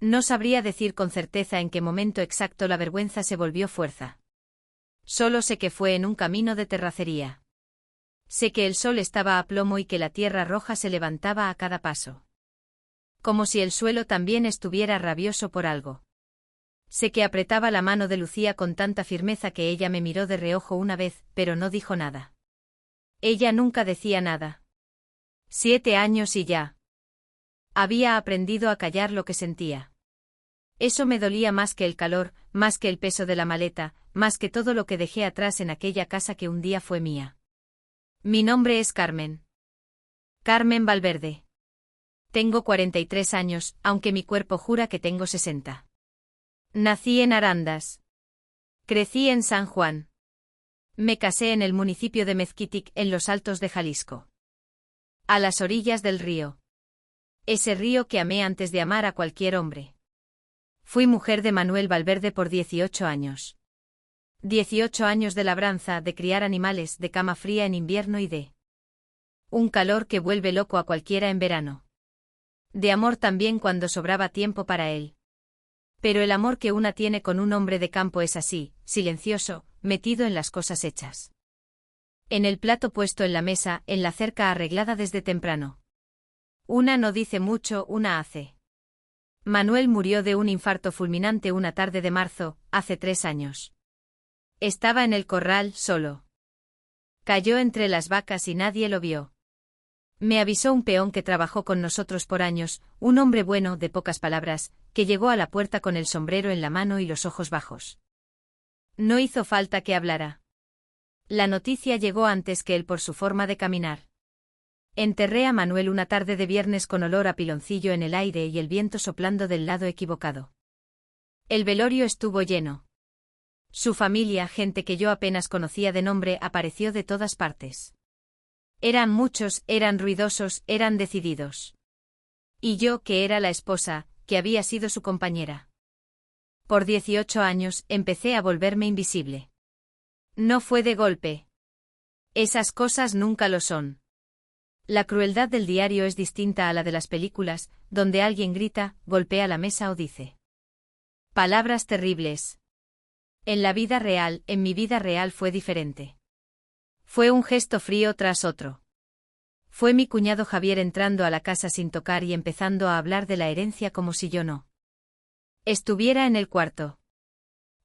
No sabría decir con certeza en qué momento exacto la vergüenza se volvió fuerza. Solo sé que fue en un camino de terracería. Sé que el sol estaba a plomo y que la tierra roja se levantaba a cada paso. Como si el suelo también estuviera rabioso por algo. Sé que apretaba la mano de Lucía con tanta firmeza que ella me miró de reojo una vez, pero no dijo nada. Ella nunca decía nada. 7 años y ya. Había aprendido a callar lo que sentía. Eso me dolía más que el calor, más que el peso de la maleta, más que todo lo que dejé atrás en aquella casa que un día fue mía. Mi nombre es Carmen. Carmen Valverde. Tengo 43 años, aunque mi cuerpo jura que tengo 60. Nací en Arandas. Crecí en San Juan. Me casé en el municipio de Mezquitic, en los Altos de Jalisco. A las orillas del río. Ese río que amé antes de amar a cualquier hombre. Fui mujer de Manuel Valverde por 18 años. 18 años de labranza, de criar animales, de cama fría en invierno y de un calor que vuelve loco a cualquiera en verano. De amor también cuando sobraba tiempo para él. Pero el amor que una tiene con un hombre de campo es así, silencioso, metido en las cosas hechas. En el plato puesto en la mesa, en la cerca arreglada desde temprano. Una no dice mucho, una hace. Manuel murió de un infarto fulminante una tarde de marzo, hace 3 años. Estaba en el corral, solo. Cayó entre las vacas y nadie lo vio. Me avisó un peón que trabajó con nosotros por años, un hombre bueno, de pocas palabras, que llegó a la puerta con el sombrero en la mano y los ojos bajos. No hizo falta que hablara. La noticia llegó antes que él por su forma de caminar. Enterré a Manuel una tarde de viernes con olor a piloncillo en el aire y el viento soplando del lado equivocado. El velorio estuvo lleno. Su familia, gente que yo apenas conocía de nombre, apareció de todas partes. Eran muchos, eran ruidosos, eran decididos. Y yo, que era la esposa, que había sido su compañera. Por 18 años, empecé a volverme invisible. No fue de golpe. Esas cosas nunca lo son. La crueldad del diario es distinta a la de las películas, donde alguien grita, golpea la mesa o dice palabras terribles. En la vida real, en mi vida real fue diferente. Fue un gesto frío tras otro. Fue mi cuñado Javier entrando a la casa sin tocar y empezando a hablar de la herencia como si yo no estuviera en el cuarto.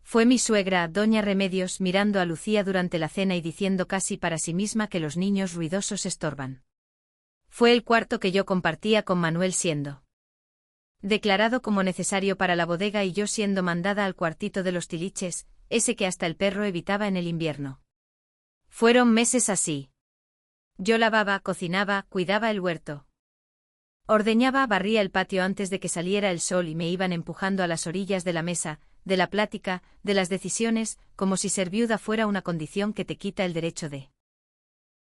Fue mi suegra, doña Remedios, mirando a Lucía durante la cena y diciendo casi para sí misma que los niños ruidosos estorban. Fue el cuarto que yo compartía con Manuel siendo declarado como necesario para la bodega y yo siendo mandada al cuartito de los tiliches, ese que hasta el perro evitaba en el invierno. Fueron meses así. Yo lavaba, cocinaba, cuidaba el huerto. Ordeñaba, barría el patio antes de que saliera el sol y me iban empujando a las orillas de la mesa, de la plática, de las decisiones, como si ser viuda fuera una condición que te quita el derecho de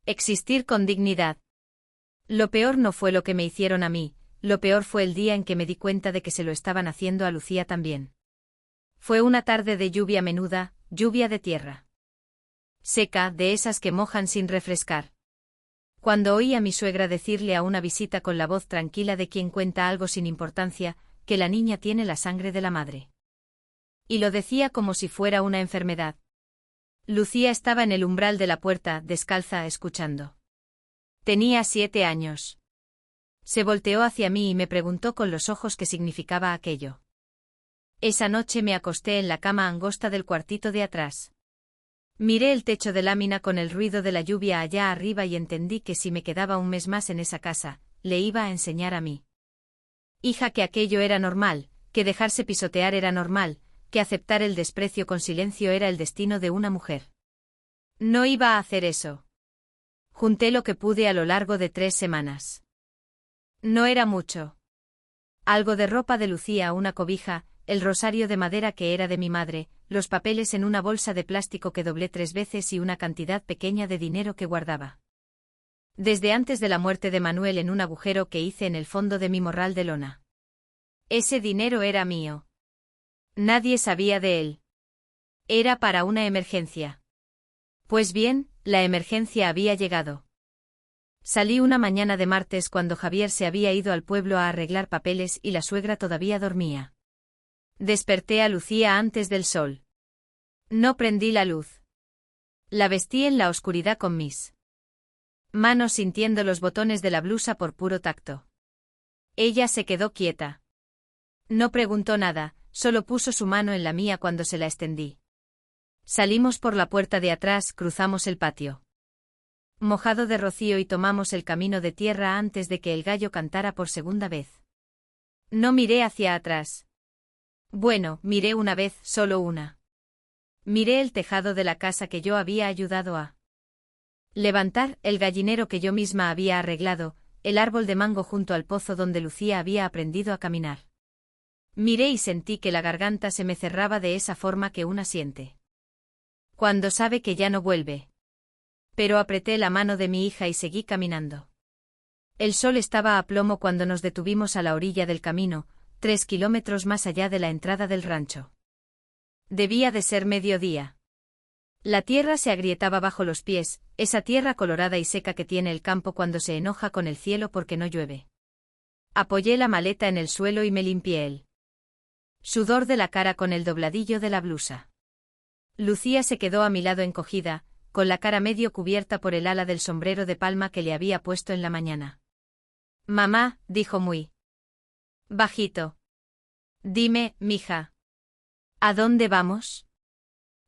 existir con dignidad. Lo peor no fue lo que me hicieron a mí, lo peor fue el día en que me di cuenta de que se lo estaban haciendo a Lucía también. Fue una tarde de lluvia menuda, lluvia de tierra seca, de esas que mojan sin refrescar. Cuando oí a mi suegra decirle a una visita con la voz tranquila de quien cuenta algo sin importancia, que la niña tiene la sangre de la madre. Y lo decía como si fuera una enfermedad. Lucía estaba en el umbral de la puerta, descalza, escuchando. Tenía 7 años. Se volteó hacia mí y me preguntó con los ojos qué significaba aquello. Esa noche me acosté en la cama angosta del cuartito de atrás. Miré el techo de lámina con el ruido de la lluvia allá arriba y entendí que si me quedaba un mes más en esa casa, le iba a enseñar a mí hija que aquello era normal, que dejarse pisotear era normal, que aceptar el desprecio con silencio era el destino de una mujer. No iba a hacer eso. Junté lo que pude a lo largo de 3 semanas. No era mucho. Algo de ropa de Lucía, una cobija, el rosario de madera que era de mi madre, los papeles en una bolsa de plástico que doblé 3 veces y una cantidad pequeña de dinero que guardaba desde antes de la muerte de Manuel en un agujero que hice en el fondo de mi morral de lona. Ese dinero era mío. Nadie sabía de él. Era para una emergencia. Pues bien, la emergencia había llegado. Salí una mañana de martes cuando Javier se había ido al pueblo a arreglar papeles y la suegra todavía dormía. Desperté a Lucía antes del sol. No prendí la luz. La vestí en la oscuridad con mis manos sintiendo los botones de la blusa por puro tacto. Ella se quedó quieta. No preguntó nada, solo puso su mano en la mía cuando se la extendí. Salimos por la puerta de atrás, cruzamos el patio mojado de rocío y tomamos el camino de tierra antes de que el gallo cantara por segunda vez. No miré hacia atrás. Bueno, miré una vez, solo una. Miré el tejado de la casa que yo había ayudado a levantar, el gallinero que yo misma había arreglado, el árbol de mango junto al pozo donde Lucía había aprendido a caminar. Miré y sentí que la garganta se me cerraba de esa forma que una siente cuando sabe que ya no vuelve. Pero apreté la mano de mi hija y seguí caminando. El sol estaba a plomo cuando nos detuvimos a la orilla del camino, 3 kilómetros más allá de la entrada del rancho. Debía de ser mediodía. La tierra se agrietaba bajo los pies, esa tierra colorada y seca que tiene el campo cuando se enoja con el cielo porque no llueve. Apoyé la maleta en el suelo y me limpié el sudor de la cara con el dobladillo de la blusa. Lucía se quedó a mi lado encogida, con la cara medio cubierta por el ala del sombrero de palma que le había puesto en la mañana. Mamá, dijo muy bajito. Dime, mija. ¿A dónde vamos?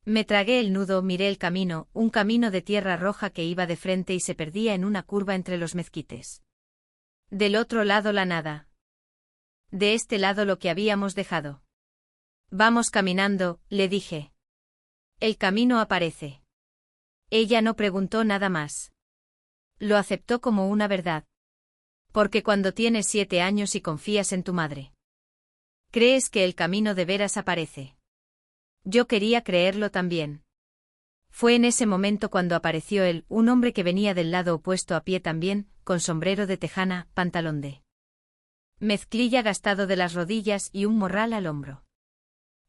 Me tragué el nudo, miré el camino, un camino de tierra roja que iba de frente y se perdía en una curva entre los mezquites. Del otro lado la nada. De este lado lo que habíamos dejado. Vamos caminando, le dije. El camino aparece. Ella no preguntó nada más. Lo aceptó como una verdad. Porque cuando tienes 7 años y confías en tu madre, crees que el camino de veras aparece. Yo quería creerlo también. Fue en ese momento cuando apareció él, un hombre que venía del lado opuesto a pie también, con sombrero de tejana, pantalón de mezclilla gastado de las rodillas y un morral al hombro.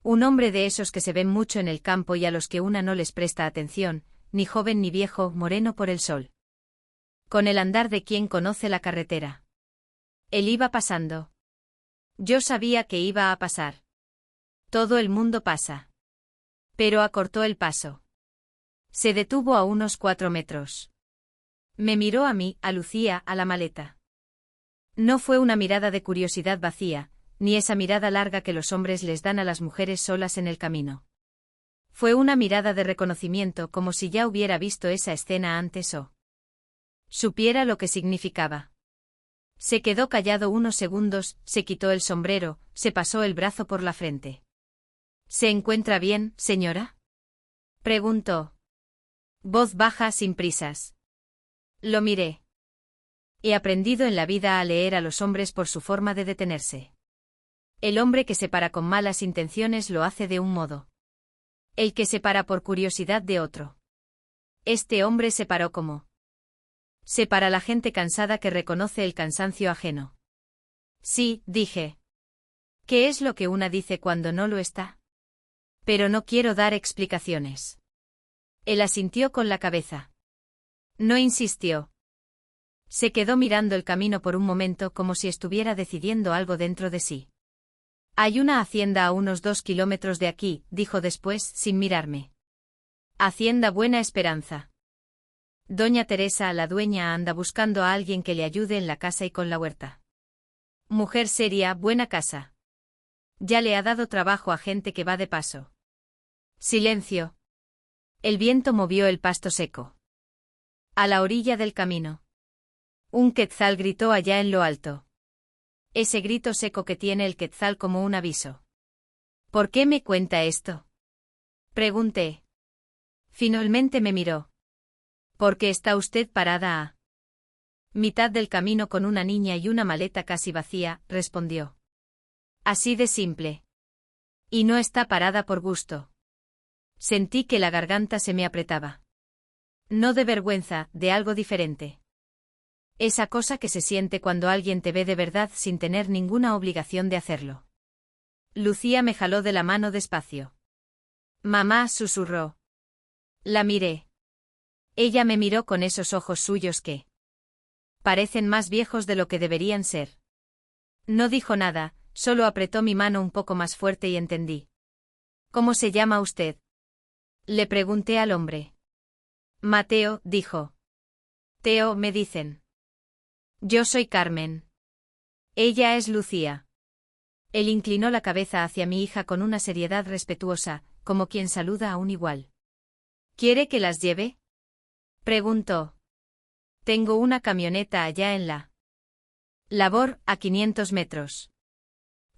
Un hombre de esos que se ven mucho en el campo y a los que una no les presta atención, ni joven ni viejo, moreno por el sol. Con el andar de quien conoce la carretera. Él iba pasando. Yo sabía que iba a pasar. Todo el mundo pasa. Pero acortó el paso. Se detuvo a unos 4 metros. Me miró a mí, a Lucía, a la maleta. No fue una mirada de curiosidad vacía, ni esa mirada larga que los hombres les dan a las mujeres solas en el camino. Fue una mirada de reconocimiento, como si ya hubiera visto esa escena antes o supiera lo que significaba. Se quedó callado unos segundos, se quitó el sombrero, se pasó el brazo por la frente. ¿Se encuentra bien, señora? Preguntó. Voz baja, sin prisas. Lo miré. He aprendido en la vida a leer a los hombres por su forma de detenerse. El hombre que se para con malas intenciones lo hace de un modo. El que se para por curiosidad de otro. Este hombre se paró como se para la gente cansada que reconoce el cansancio ajeno. Sí, dije. ¿Qué es lo que una dice cuando no lo está? Pero no quiero dar explicaciones. Él asintió con la cabeza. No insistió. Se quedó mirando el camino por un momento como si estuviera decidiendo algo dentro de sí. Hay una hacienda a unos 2 kilómetros de aquí, dijo después, sin mirarme. Hacienda Buena Esperanza. Doña Teresa, la dueña, anda buscando a alguien que le ayude en la casa y con la huerta. Mujer seria, buena casa. Ya le ha dado trabajo a gente que va de paso. Silencio. El viento movió el pasto seco. A la orilla del camino. Un quetzal gritó allá en lo alto. Ese grito seco que tiene el quetzal como un aviso. ¿Por qué me cuenta esto? Pregunté. Finalmente me miró. ¿Por qué está usted parada a mitad del camino con una niña y una maleta casi vacía? Respondió. Así de simple. Y no está parada por gusto. Sentí que la garganta se me apretaba. No de vergüenza, de algo diferente. Esa cosa que se siente cuando alguien te ve de verdad sin tener ninguna obligación de hacerlo. Lucía me jaló de la mano despacio. Mamá, susurró. La miré. Ella me miró con esos ojos suyos que parecen más viejos de lo que deberían ser. No dijo nada, Solo apretó mi mano un poco más fuerte y entendí. ¿Cómo se llama usted? Le pregunté al hombre. Mateo, dijo. Teo, me dicen. Yo soy Carmen. Ella es Lucía. Él inclinó la cabeza hacia mi hija con una seriedad respetuosa, como quien saluda a un igual. ¿Quiere que las lleve? Preguntó. Tengo una camioneta allá en la labor, a 500 metros.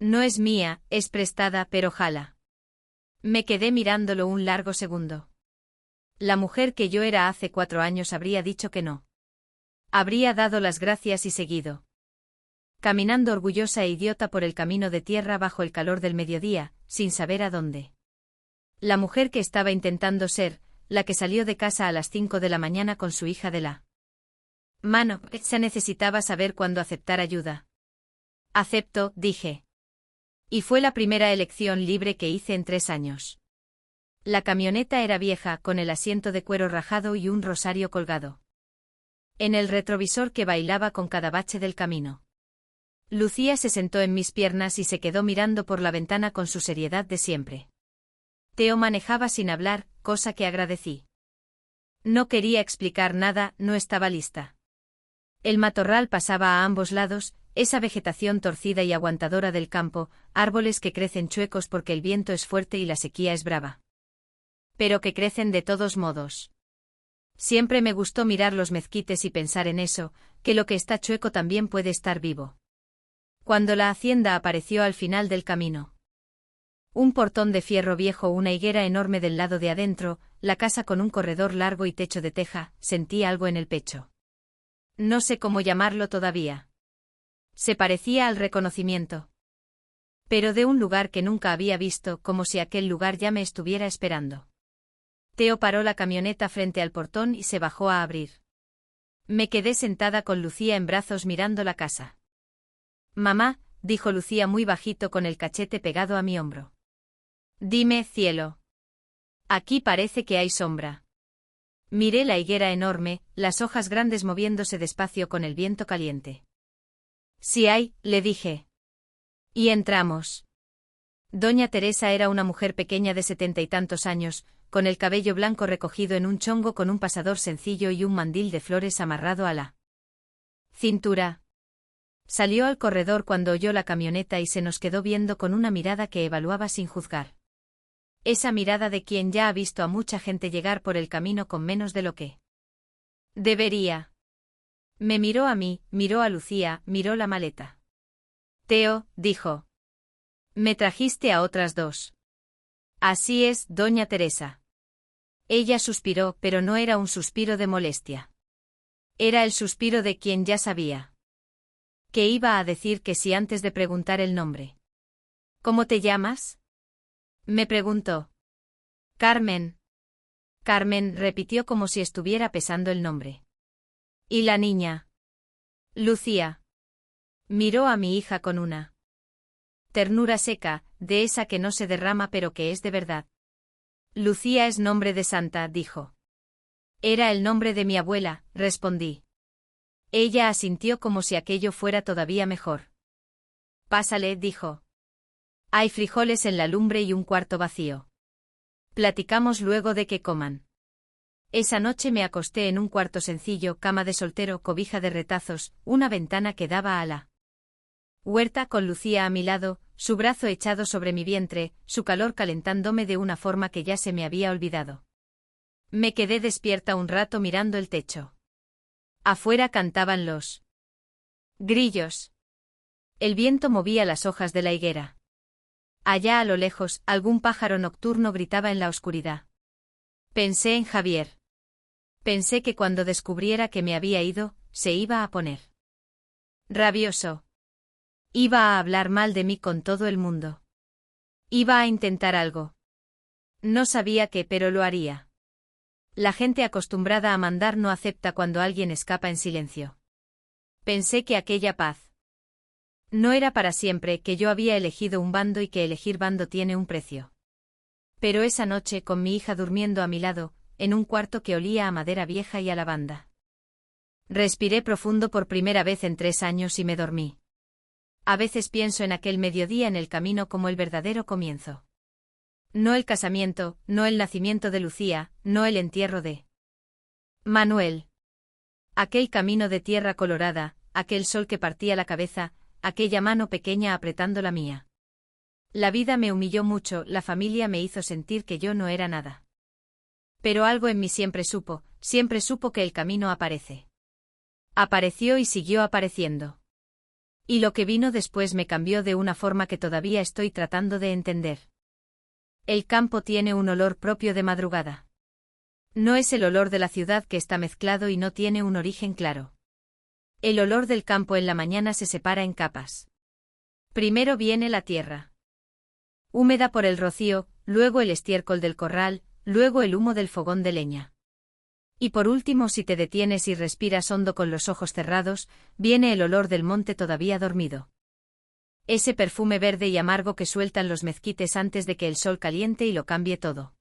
No es mía, es prestada, pero jala. Me quedé mirándolo un largo segundo. La mujer que yo era hace 4 años habría dicho que no. Habría dado las gracias y seguido caminando orgullosa e idiota por el camino de tierra bajo el calor del mediodía, sin saber a dónde. La mujer que estaba intentando ser, la que salió de casa a las 5 de la mañana con su hija de la mano, se necesitaba saber cuándo aceptar ayuda. Acepto, dije. Y fue la primera elección libre que hice en 3 años. La camioneta era vieja, con el asiento de cuero rajado y un rosario colgado en el retrovisor que bailaba con cada bache del camino. Lucía se sentó en mis piernas y se quedó mirando por la ventana con su seriedad de siempre. Teo manejaba sin hablar, cosa que agradecí. No quería explicar nada, no estaba lista. El matorral pasaba a ambos lados, esa vegetación torcida y aguantadora del campo, árboles que crecen chuecos porque el viento es fuerte y la sequía es brava. Pero que crecen de todos modos. Siempre me gustó mirar los mezquites y pensar en eso, que lo que está chueco también puede estar vivo. Cuando la hacienda apareció al final del camino. Un portón de fierro viejo, una higuera enorme del lado de adentro, la casa con un corredor largo y techo de teja, sentí algo en el pecho. No sé cómo llamarlo todavía. Se parecía al reconocimiento. Pero de un lugar que nunca había visto, como si aquel lugar ya me estuviera esperando. Teo paró la camioneta frente al portón y se bajó a abrir. Me quedé sentada con Lucía en brazos mirando la casa. Mamá, dijo Lucía muy bajito con el cachete pegado a mi hombro. Dime, cielo. Aquí parece que hay sombra. Miré la higuera enorme, las hojas grandes moviéndose despacio con el viento caliente. Sí hay, le dije. Y entramos. Doña Teresa era una mujer pequeña de 70 y tantos años, con el cabello blanco recogido en un chongo con un pasador sencillo y un mandil de flores amarrado a la cintura. Salió al corredor cuando oyó la camioneta y se nos quedó viendo con una mirada que evaluaba sin juzgar. Esa mirada de quien ya ha visto a mucha gente llegar por el camino con menos de lo que debería. Me miró a mí, miró a Lucía, miró la maleta. Teo, dijo. Me trajiste a otras 2. Así es, doña Teresa. Ella suspiró, pero no era un suspiro de molestia. Era el suspiro de quien ya sabía que iba a decir que sí antes de preguntar el nombre. ¿Cómo te llamas? Me preguntó. Carmen. Carmen, repitió como si estuviera pesando el nombre. ¿Y la niña? Lucía. Miró a mi hija con una ternura seca, de esa que no se derrama pero que es de verdad. Lucía es nombre de santa, dijo. Era el nombre de mi abuela, respondí. Ella asintió como si aquello fuera todavía mejor. Pásale, dijo. Hay frijoles en la lumbre y un cuarto vacío. Platicamos luego de que coman. Esa noche me acosté en un cuarto sencillo, cama de soltero, cobija de retazos, una ventana que daba a la huerta con Lucía a mi lado, su brazo echado sobre mi vientre, su calor calentándome de una forma que ya se me había olvidado. Me quedé despierta un rato mirando el techo. Afuera cantaban los grillos. El viento movía las hojas de la higuera. Allá a lo lejos, algún pájaro nocturno gritaba en la oscuridad. Pensé en Javier. Pensé que cuando descubriera que me había ido, se iba a poner rabioso. Iba a hablar mal de mí con todo el mundo. Iba a intentar algo. No sabía qué, pero lo haría. La gente acostumbrada a mandar no acepta cuando alguien escapa en silencio. Pensé que aquella paz no era para siempre, que yo había elegido un bando y que elegir bando tiene un precio. Pero esa noche, con mi hija durmiendo a mi lado, en un cuarto que olía a madera vieja y a lavanda. Respiré profundo por primera vez en 3 años y me dormí. A veces pienso en aquel mediodía en el camino como el verdadero comienzo. No el casamiento, no el nacimiento de Lucía, no el entierro de Manuel. Aquel camino de tierra colorada, aquel sol que partía la cabeza, aquella mano pequeña apretando la mía. La vida me humilló mucho, la familia me hizo sentir que yo no era nada. Pero algo en mí siempre supo que el camino aparece. Apareció y siguió apareciendo. Y lo que vino después me cambió de una forma que todavía estoy tratando de entender. El campo tiene un olor propio de madrugada. No es el olor de la ciudad que está mezclado y no tiene un origen claro. El olor del campo en la mañana se separa en capas. Primero viene la tierra húmeda por el rocío, luego el estiércol del corral, luego el humo del fogón de leña. Y por último, si te detienes y respiras hondo con los ojos cerrados, viene el olor del monte todavía dormido. Ese perfume verde y amargo que sueltan los mezquites antes de que el sol caliente y lo cambie todo.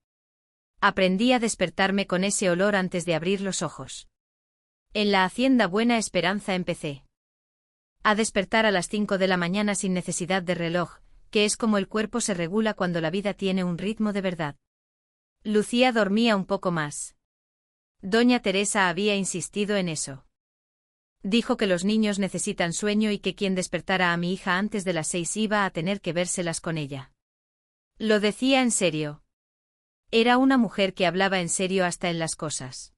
Aprendí a despertarme con ese olor antes de abrir los ojos. En la hacienda Buena Esperanza empecé a despertar a las 5 de la mañana sin necesidad de reloj, que es como el cuerpo se regula cuando la vida tiene un ritmo de verdad. Lucía dormía un poco más. Doña Teresa había insistido en eso. Dijo que los niños necesitan sueño y que quien despertara a mi hija antes de las 6 iba a tener que vérselas con ella. Lo decía en serio. Era una mujer que hablaba en serio hasta en las cosas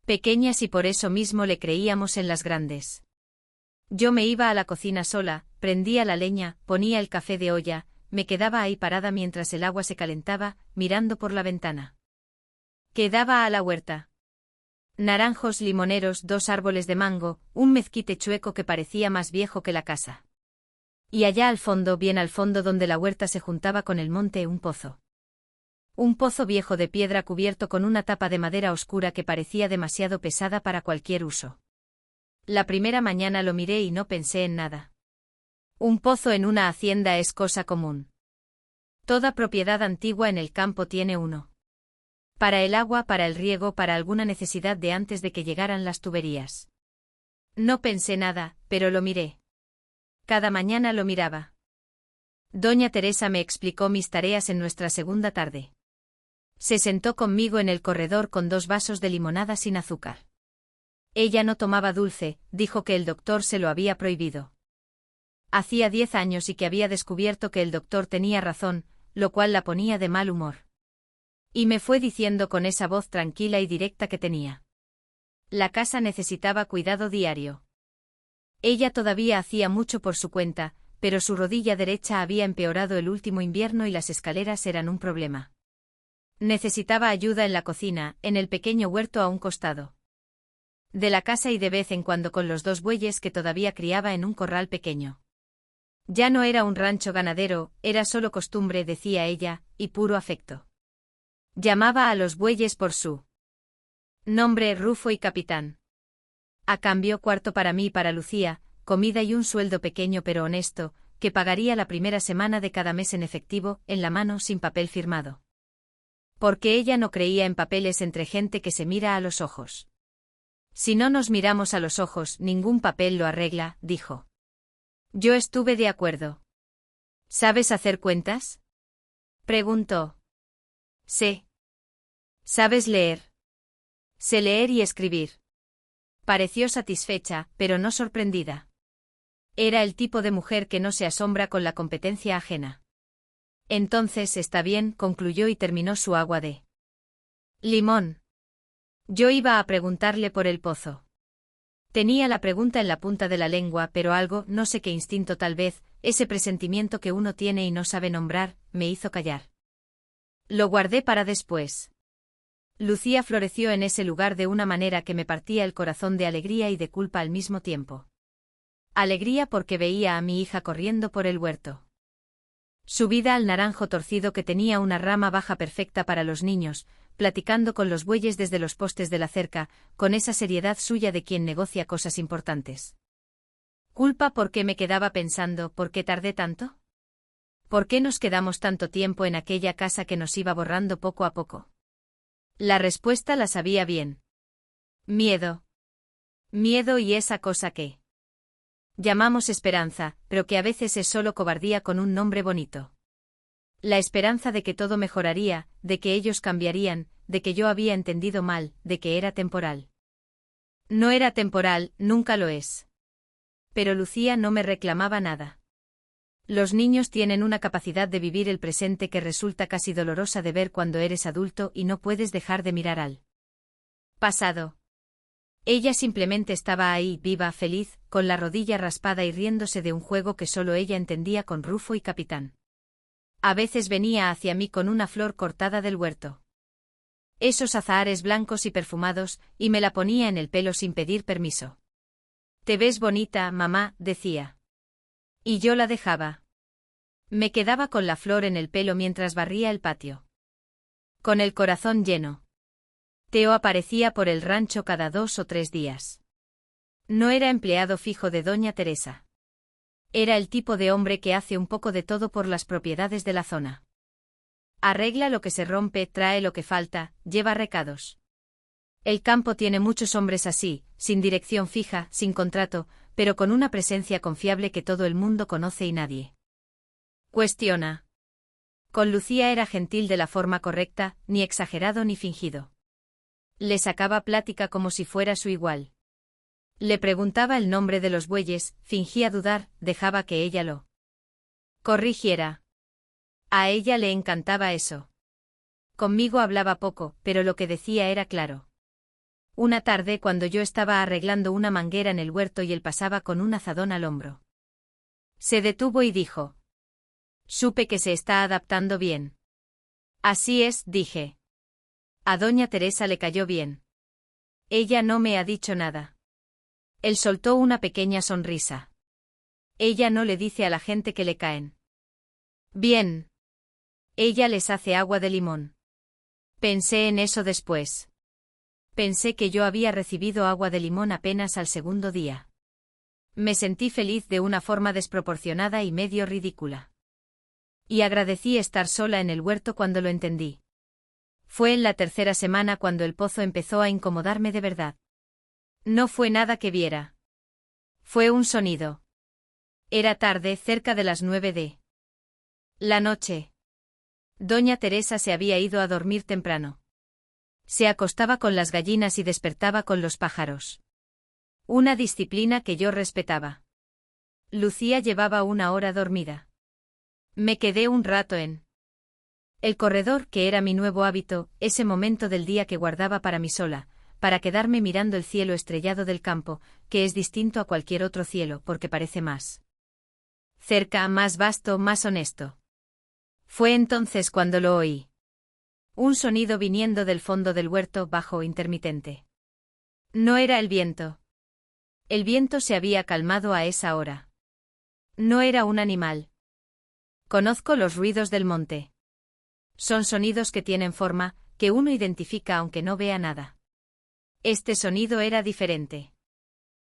pequeñas y por eso mismo le creíamos en las grandes. Yo me iba a la cocina sola, prendía la leña, ponía el café de olla, me quedaba ahí parada mientras el agua se calentaba, mirando por la ventana. Quedaba a la huerta. Naranjos, limoneros, 2 árboles de mango, un mezquite chueco que parecía más viejo que la casa. Y allá al fondo, bien al fondo donde la huerta se juntaba con el monte, un pozo. Un pozo viejo de piedra cubierto con una tapa de madera oscura que parecía demasiado pesada para cualquier uso. La primera mañana lo miré y no pensé en nada. Un pozo en una hacienda es cosa común. Toda propiedad antigua en el campo tiene uno. Para el agua, para el riego, para alguna necesidad de antes de que llegaran las tuberías. No pensé nada, pero lo miré. Cada mañana lo miraba. Doña Teresa me explicó mis tareas en nuestra segunda tarde. Se sentó conmigo en el corredor con 2 vasos de limonada sin azúcar. Ella no tomaba dulce, dijo que el doctor se lo había prohibido. Hacía 10 años y que había descubierto que el doctor tenía razón, lo cual la ponía de mal humor. Y me fue diciendo con esa voz tranquila y directa que tenía. La casa necesitaba cuidado diario. Ella todavía hacía mucho por su cuenta, pero su rodilla derecha había empeorado el último invierno y las escaleras eran un problema. Necesitaba ayuda en la cocina, en el pequeño huerto a un costado de la casa y de vez en cuando con los 2 bueyes que todavía criaba en un corral pequeño. Ya no era un rancho ganadero, era solo costumbre, decía ella, y puro afecto. Llamaba a los bueyes por su nombre, Rufo y Capitán. A cambio, cuarto para mí y para Lucía, comida y un sueldo pequeño pero honesto, que pagaría la primera semana de cada mes en efectivo, en la mano sin papel firmado. Porque ella no creía en papeles entre gente que se mira a los ojos. Si no nos miramos a los ojos, ningún papel lo arregla, dijo. Yo estuve de acuerdo. ¿Sabes hacer cuentas?, preguntó. Sé. ¿Sabes leer? Sé leer y escribir. Pareció satisfecha, pero no sorprendida. Era el tipo de mujer que no se asombra con la competencia ajena. Entonces está bien, concluyó y terminó su agua de limón. Yo iba a preguntarle por el pozo. Tenía la pregunta en la punta de la lengua, pero algo, no sé qué instinto tal vez, ese presentimiento que uno tiene y no sabe nombrar, me hizo callar. Lo guardé para después. Lucía floreció en ese lugar de una manera que me partía el corazón de alegría y de culpa al mismo tiempo. Alegría porque veía a mi hija corriendo por el huerto. Subida al naranjo torcido que tenía una rama baja perfecta para los niños, platicando con los bueyes desde los postes de la cerca, con esa seriedad suya de quien negocia cosas importantes. Culpa porque me quedaba pensando, ¿por qué tardé tanto? ¿Por qué nos quedamos tanto tiempo en aquella casa que nos iba borrando poco a poco? La respuesta la sabía bien. Miedo. Miedo y esa cosa que Llamamos esperanza, pero que a veces es solo cobardía con un nombre bonito. La esperanza de que todo mejoraría, de que ellos cambiarían, de que yo había entendido mal, de que era temporal. No era temporal, nunca lo es. Pero Lucía no me reclamaba nada. Los niños tienen una capacidad de vivir el presente que resulta casi dolorosa de ver cuando eres adulto y no puedes dejar de mirar al pasado. Ella simplemente estaba ahí, viva, feliz, con la rodilla raspada y riéndose de un juego que solo ella entendía con Rufo y Capitán. A veces venía hacia mí con una flor cortada del huerto. Esos azahares blancos y perfumados, y me la ponía en el pelo sin pedir permiso. «Te ves bonita, mamá», decía. Y yo la dejaba. Me quedaba con la flor en el pelo mientras barría el patio. Con el corazón lleno. Teo aparecía por el rancho cada 2 o 3 días. No era empleado fijo de doña Teresa. Era el tipo de hombre que hace un poco de todo por las propiedades de la zona. Arregla lo que se rompe, trae lo que falta, lleva recados. El campo tiene muchos hombres así, sin dirección fija, sin contrato, pero con una presencia confiable que todo el mundo conoce y nadie cuestiona. Con Lucía era gentil de la forma correcta, ni exagerado ni fingido. Le sacaba plática como si fuera su igual. Le preguntaba el nombre de los bueyes, fingía dudar, dejaba que ella lo corrigiera. A ella le encantaba eso. Conmigo hablaba poco, pero lo que decía era claro. Una tarde cuando yo estaba arreglando una manguera en el huerto y él pasaba con un azadón al hombro. Se detuvo y dijo: «Supe que se está adaptando bien». «Así es», dije. A doña Teresa le cayó bien. Ella no me ha dicho nada. Él soltó una pequeña sonrisa. Ella no le dice a la gente que le caen bien. Ella les hace agua de limón. Pensé en eso después. Pensé que yo había recibido agua de limón apenas al segundo día. Me sentí feliz de una forma desproporcionada y medio ridícula. Y agradecí estar sola en el huerto cuando lo entendí. Fue en la 3ª semana cuando el pozo empezó a incomodarme de verdad. No fue nada que viera. Fue un sonido. Era tarde, cerca de las 9 de la noche. Doña Teresa se había ido a dormir temprano. Se acostaba con las gallinas y despertaba con los pájaros. Una disciplina que yo respetaba. Lucía llevaba 1 hora dormida. Me quedé un rato en el corredor, que era mi nuevo hábito, ese momento del día que guardaba para mí sola, para quedarme mirando el cielo estrellado del campo, que es distinto a cualquier otro cielo porque parece más cerca, más vasto, más honesto. Fue entonces cuando lo oí. Un sonido viniendo del fondo del huerto, bajo, intermitente. No era el viento. El viento se había calmado a esa hora. No era un animal. Conozco los ruidos del monte. Son sonidos que tienen forma, que uno identifica aunque no vea nada. Este sonido era diferente.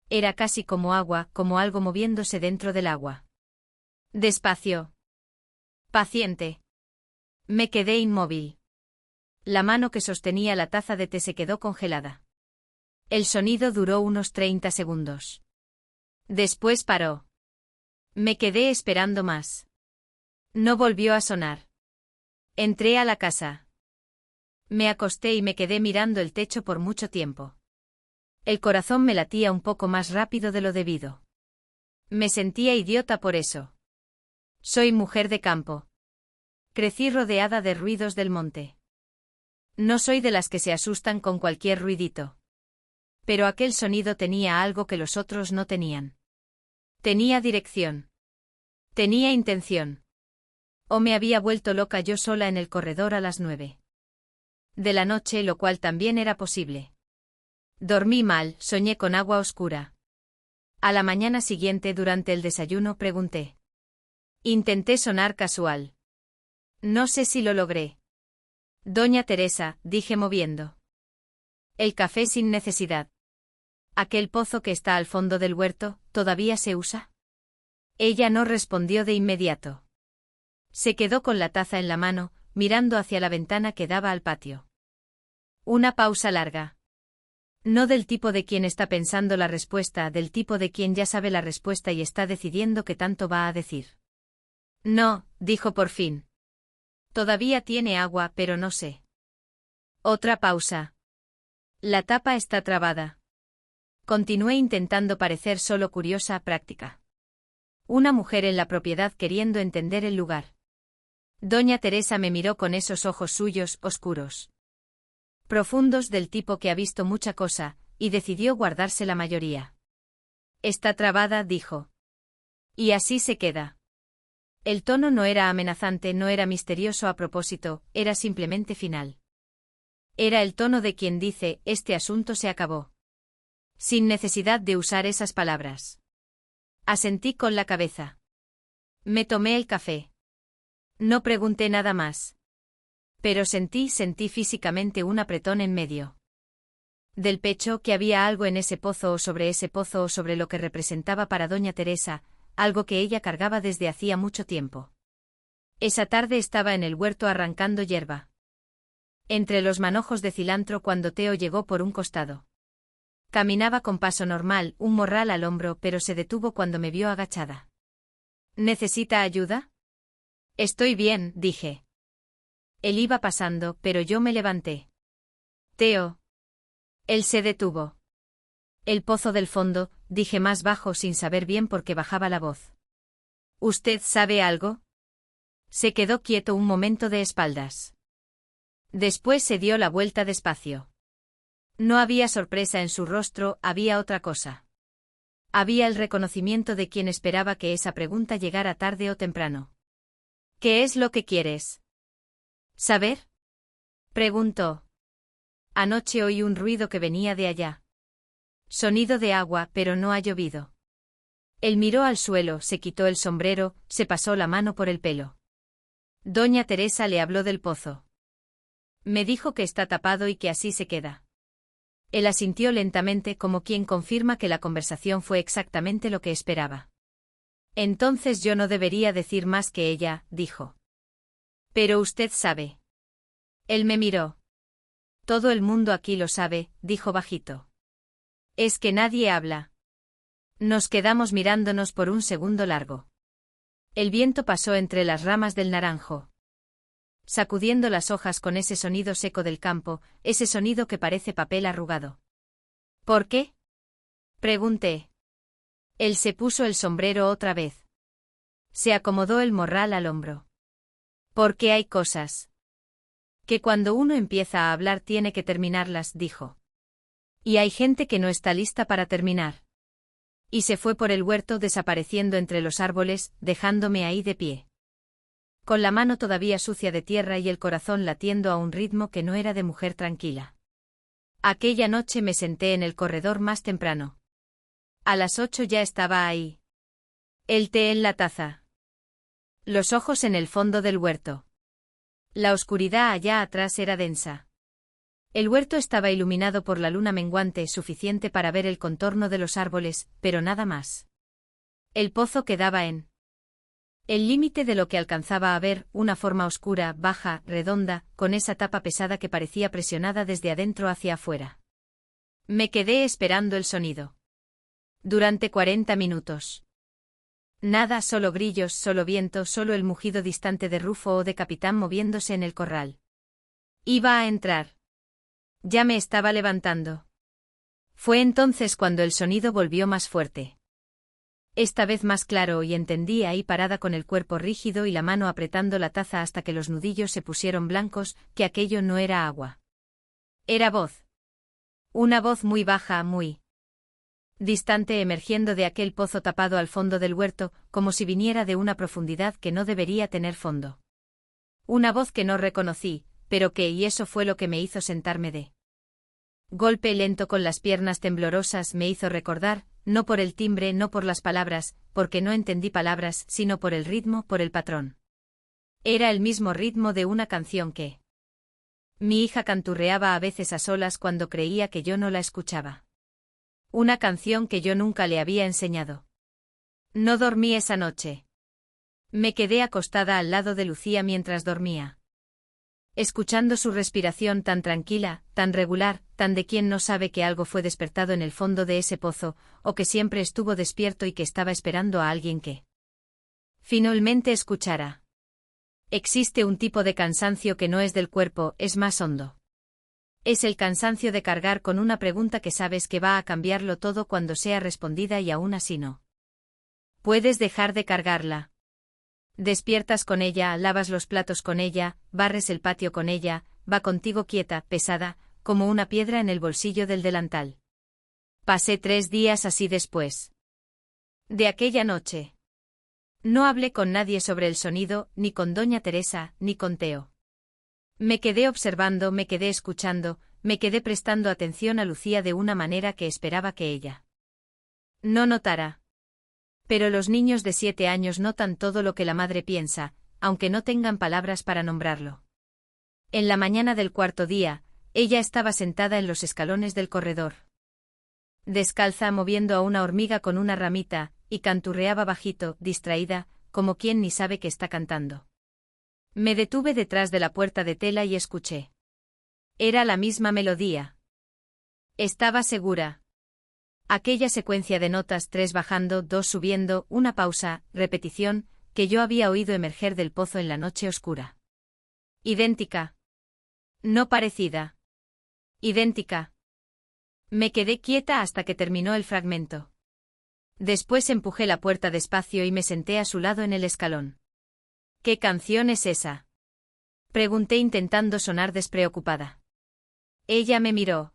Era casi como agua, como algo moviéndose dentro del agua. Despacio. Paciente. Me quedé inmóvil. La mano que sostenía la taza de té se quedó congelada. El sonido duró unos 30 segundos. Después paró. Me quedé esperando más. No volvió a sonar. Entré a la casa. Me acosté y me quedé mirando el techo por mucho tiempo. El corazón me latía un poco más rápido de lo debido. Me sentía idiota por eso. Soy mujer de campo. Crecí rodeada de ruidos del monte. No soy de las que se asustan con cualquier ruidito. Pero aquel sonido tenía algo que los otros no tenían. Tenía dirección. Tenía intención. O me había vuelto loca yo sola en el corredor a las 9 de la noche, lo cual también era posible. Dormí mal, soñé con agua oscura. A la mañana siguiente, durante el desayuno, pregunté. Intenté sonar casual. No sé si lo logré. Doña Teresa, dije moviendo el café sin necesidad. ¿Aquel pozo que está al fondo del huerto, todavía se usa? Ella no respondió de inmediato. Se quedó con la taza en la mano, mirando hacia la ventana que daba al patio. Una pausa larga. No del tipo de quien está pensando la respuesta, del tipo de quien ya sabe la respuesta y está decidiendo qué tanto va a decir. No, dijo por fin. Todavía tiene agua, pero no sé. Otra pausa. La tapa está trabada. Continué intentando parecer solo curiosa, práctica. Una mujer en la propiedad queriendo entender el lugar. Doña Teresa me miró con esos ojos suyos, oscuros. Profundos, del tipo que ha visto mucha cosa, y decidió guardarse la mayoría. Está trabada, dijo. Y así se queda. El tono no era amenazante, no era misterioso a propósito, era simplemente final. Era el tono de quien dice, este asunto se acabó. Sin necesidad de usar esas palabras. Asentí con la cabeza. Me tomé el café. No pregunté nada más. Pero sentí físicamente un apretón en medio del pecho, que había algo en ese pozo o sobre ese pozo o sobre lo que representaba para doña Teresa, algo que ella cargaba desde hacía mucho tiempo. Esa tarde estaba en el huerto arrancando hierba. Entre los manojos de cilantro cuando Teo llegó por un costado. Caminaba con paso normal, un morral al hombro, pero se detuvo cuando me vio agachada. ¿Necesita ayuda? Estoy bien, dije. Él iba pasando, pero yo me levanté. Teo. Él se detuvo. El pozo del fondo, dije más bajo sin saber bien por qué bajaba la voz. ¿Usted sabe algo? Se quedó quieto un momento de espaldas. Después se dio la vuelta despacio. No había sorpresa en su rostro, había otra cosa. Había el reconocimiento de quien esperaba que esa pregunta llegara tarde o temprano. ¿Qué es lo que quieres saber? Preguntó. Anoche oí un ruido que venía de allá. Sonido de agua, pero no ha llovido. Él miró al suelo, se quitó el sombrero, se pasó la mano por el pelo. Doña Teresa le habló del pozo. Me dijo que está tapado y que así se queda. Él asintió lentamente como quien confirma que la conversación fue exactamente lo que esperaba. Entonces yo no debería decir más que ella, dijo. Pero usted sabe. Él me miró. Todo el mundo aquí lo sabe, dijo bajito. Es que nadie habla. Nos quedamos mirándonos por un segundo largo. El viento pasó entre las ramas del naranjo, sacudiendo las hojas con ese sonido seco del campo, ese sonido que parece papel arrugado. ¿Por qué? Pregunté. Él se puso el sombrero otra vez. Se acomodó el morral al hombro. Porque hay cosas que cuando uno empieza a hablar tiene que terminarlas, dijo. Y hay gente que no está lista para terminar. Y se fue por el huerto desapareciendo entre los árboles, dejándome ahí de pie. Con la mano todavía sucia de tierra y el corazón latiendo a un ritmo que no era de mujer tranquila. Aquella noche me senté en el corredor más temprano. A las 8 ya estaba ahí. El té en la taza. Los ojos en el fondo del huerto. La oscuridad allá atrás era densa. El huerto estaba iluminado por la luna menguante, suficiente para ver el contorno de los árboles, pero nada más. El pozo quedaba en el límite de lo que alcanzaba a ver, una forma oscura, baja, redonda, con esa tapa pesada que parecía presionada desde adentro hacia afuera. Me quedé esperando el sonido. Durante 40 minutos. Nada, solo grillos, solo viento, solo el mugido distante de Rufo o de Capitán moviéndose en el corral. Iba a entrar. Ya me estaba levantando. Fue entonces cuando el sonido volvió más fuerte. Esta vez más claro, y entendí ahí parada con el cuerpo rígido y la mano apretando la taza hasta que los nudillos se pusieron blancos, que aquello no era agua. Era voz. Una voz muy baja, muy distante, emergiendo de aquel pozo tapado al fondo del huerto, como si viniera de una profundidad que no debería tener fondo. Una voz que no reconocí, pero que, y eso fue lo que me hizo sentarme de golpe lento con las piernas temblorosas, me hizo recordar, no por el timbre, no por las palabras, porque no entendí palabras, sino por el ritmo, por el patrón. Era el mismo ritmo de una canción que mi hija canturreaba a veces a solas cuando creía que yo no la escuchaba. Una canción que yo nunca le había enseñado. No dormí esa noche. Me quedé acostada al lado de Lucía mientras dormía. escuchando su respiración tan tranquila, tan regular, tan de quien no sabe que algo fue despertado en el fondo de ese pozo, o que siempre estuvo despierto y que estaba esperando a alguien que finalmente escuchara. Existe un tipo de cansancio que no es del cuerpo, es más hondo. Es el cansancio de cargar con una pregunta que sabes que va a cambiarlo todo cuando sea respondida y aún así no puedes dejar de cargarla. Despiertas con ella, lavas los platos con ella, barres el patio con ella, va contigo quieta, pesada, como una piedra en el bolsillo del delantal. Pasé 3 días así después de aquella noche. No hablé con nadie sobre el sonido, ni con doña Teresa, ni con Teo. Me quedé observando, me quedé escuchando, me quedé prestando atención a Lucía de una manera que esperaba que ella no notara. Pero los niños de 7 años notan todo lo que la madre piensa, aunque no tengan palabras para nombrarlo. En la mañana del 4.º día, ella estaba sentada en los escalones del corredor, descalza, moviendo a una hormiga con una ramita, y canturreaba bajito, distraída, como quien ni sabe que está cantando. Me detuve detrás de la puerta de tela y escuché. Era la misma melodía. Estaba segura. Aquella secuencia de notas, 3 bajando, 2 subiendo, una pausa, repetición, que yo había oído emerger del pozo en la noche oscura. Idéntica. No parecida. Idéntica. Me quedé quieta hasta que terminó el fragmento. Después empujé la puerta despacio y me senté a su lado en el escalón. ¿Qué canción es esa?, pregunté intentando sonar despreocupada. Ella me miró.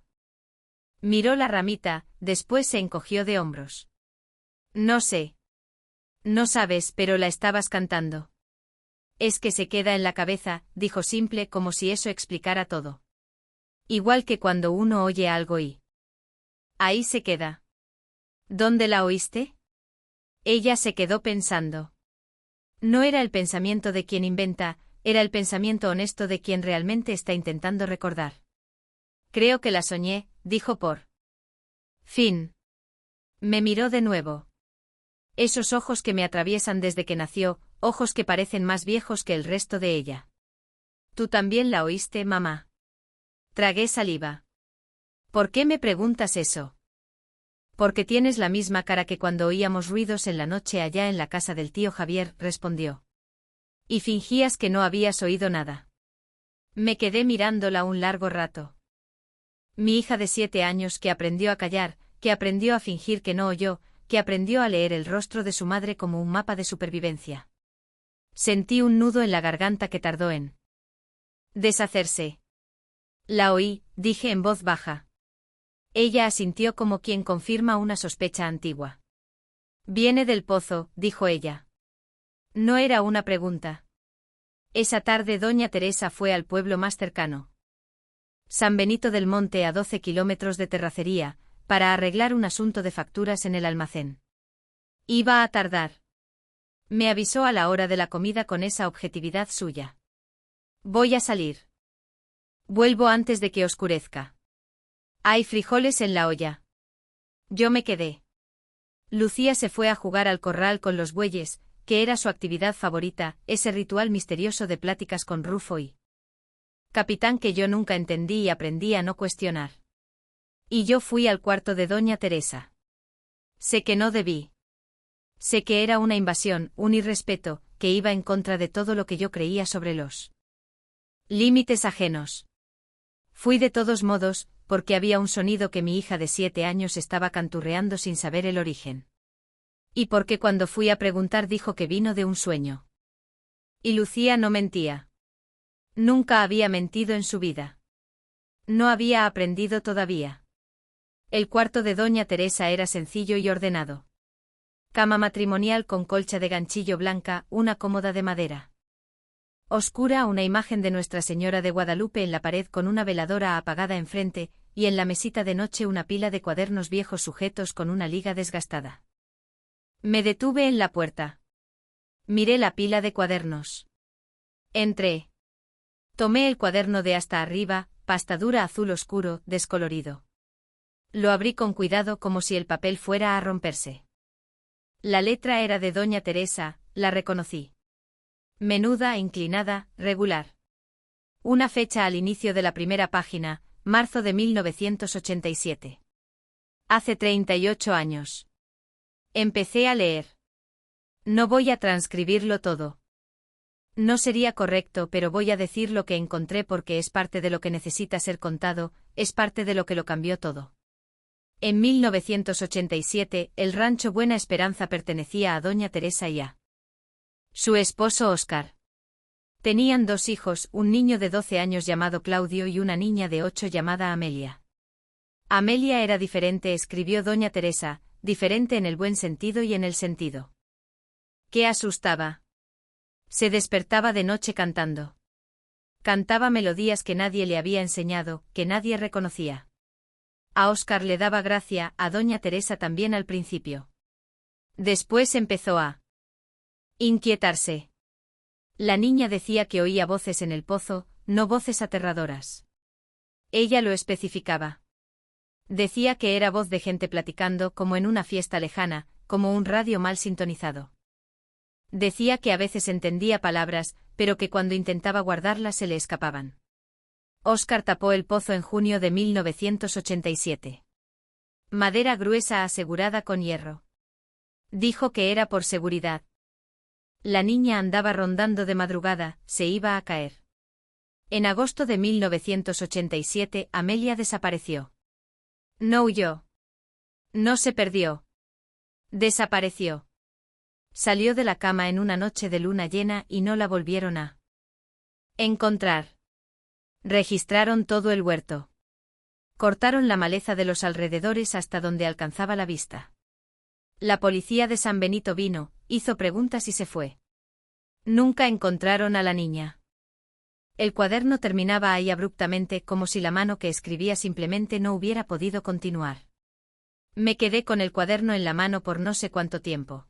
Miró la ramita, después se encogió de hombros. No sé. No sabes, pero la estabas cantando. Es que se queda en la cabeza, dijo simple como si eso explicara todo. Igual que cuando uno oye algo y ahí se queda. ¿Dónde la oíste? Ella se quedó pensando. No era el pensamiento de quien inventa, era el pensamiento honesto de quien realmente está intentando recordar. Creo que la soñé, dijo por fin. Me miró de nuevo. Esos ojos que me atraviesan desde que nació, ojos que parecen más viejos que el resto de ella. ¿Tú también la oíste, mamá? Tragué saliva. ¿Por qué me preguntas eso? Porque tienes la misma cara que cuando oíamos ruidos en la noche allá en la casa del tío Javier, respondió. Y fingías que no habías oído nada. Me quedé mirándola un largo rato. Mi hija de 7 años que aprendió a callar, que aprendió a fingir que no oyó, que aprendió a leer el rostro de su madre como un mapa de supervivencia. Sentí un nudo en la garganta que tardó en deshacerse. La oí, dije en voz baja. Ella asintió como quien confirma una sospecha antigua. Viene del pozo, dijo ella. No era una pregunta. Esa tarde doña Teresa fue al pueblo más cercano, San Benito del Monte, a 12 kilómetros de Terracería, para arreglar un asunto de facturas en el almacén. Iba a tardar. Me avisó a la hora de la comida con esa objetividad suya. Voy a salir. Vuelvo antes de que oscurezca. Hay frijoles en la olla. Yo me quedé. Lucía se fue a jugar al corral con los bueyes, que era su actividad favorita, ese ritual misterioso de pláticas con Rufo y Capitán que yo nunca entendí y aprendí a no cuestionar. Y yo fui al cuarto de doña Teresa. Sé que no debí. Sé que era una invasión, un irrespeto, que iba en contra de todo lo que yo creía sobre los límites ajenos. Fui de todos modos, porque había un sonido que mi hija de 7 años estaba canturreando sin saber el origen. Y porque cuando fui a preguntar dijo que vino de un sueño. Y Lucía no mentía. Nunca había mentido en su vida. No había aprendido todavía. El cuarto de doña Teresa era sencillo y ordenado. Cama matrimonial con colcha de ganchillo blanca, una cómoda de madera oscura, una imagen de Nuestra Señora de Guadalupe en la pared con una veladora apagada enfrente, y en la mesita de noche una pila de cuadernos viejos sujetos con una liga desgastada. Me detuve en la puerta. Miré la pila de cuadernos. Entré. Tomé el cuaderno de hasta arriba, pasta dura azul oscuro, descolorido. Lo abrí con cuidado como si el papel fuera a romperse. La letra era de doña Teresa, la reconocí. Menuda, inclinada, regular. Una fecha al inicio de la primera página, marzo de 1987. Hace 38 años. Empecé a leer. No voy a transcribirlo todo. No sería correcto, pero voy a decir lo que encontré porque es parte de lo que necesita ser contado, es parte de lo que lo cambió todo. En 1987, el rancho Buena Esperanza pertenecía a doña Teresa y a su esposo Óscar. Tenían 2 hijos, un niño de 12 años llamado Claudio y una niña de 8 llamada Amelia. Amelia era diferente, escribió doña Teresa, diferente en el buen sentido y en el sentido que asustaba. Se despertaba de noche cantando. Cantaba melodías que nadie le había enseñado, que nadie reconocía. A Óscar le daba gracia, a doña Teresa también al principio. Después empezó a inquietarse. La niña decía que oía voces en el pozo, no voces aterradoras. Ella lo especificaba. Decía que era voz de gente platicando como en una fiesta lejana, como un radio mal sintonizado. Decía que a veces entendía palabras, pero que cuando intentaba guardarlas se le escapaban. Óscar tapó el pozo en junio de 1987. Madera gruesa asegurada con hierro. Dijo que era por seguridad. La niña andaba rondando de madrugada, se iba a caer. En agosto de 1987, Amelia desapareció. No huyó. No se perdió. Desapareció. Salió de la cama en una noche de luna llena y no la volvieron a encontrar. Registraron todo el huerto. Cortaron la maleza de los alrededores hasta donde alcanzaba la vista. La policía de San Benito vino, hizo preguntas y se fue. Nunca encontraron a la niña. El cuaderno terminaba ahí abruptamente, como si la mano que escribía simplemente no hubiera podido continuar. Me quedé con el cuaderno en la mano por no sé cuánto tiempo.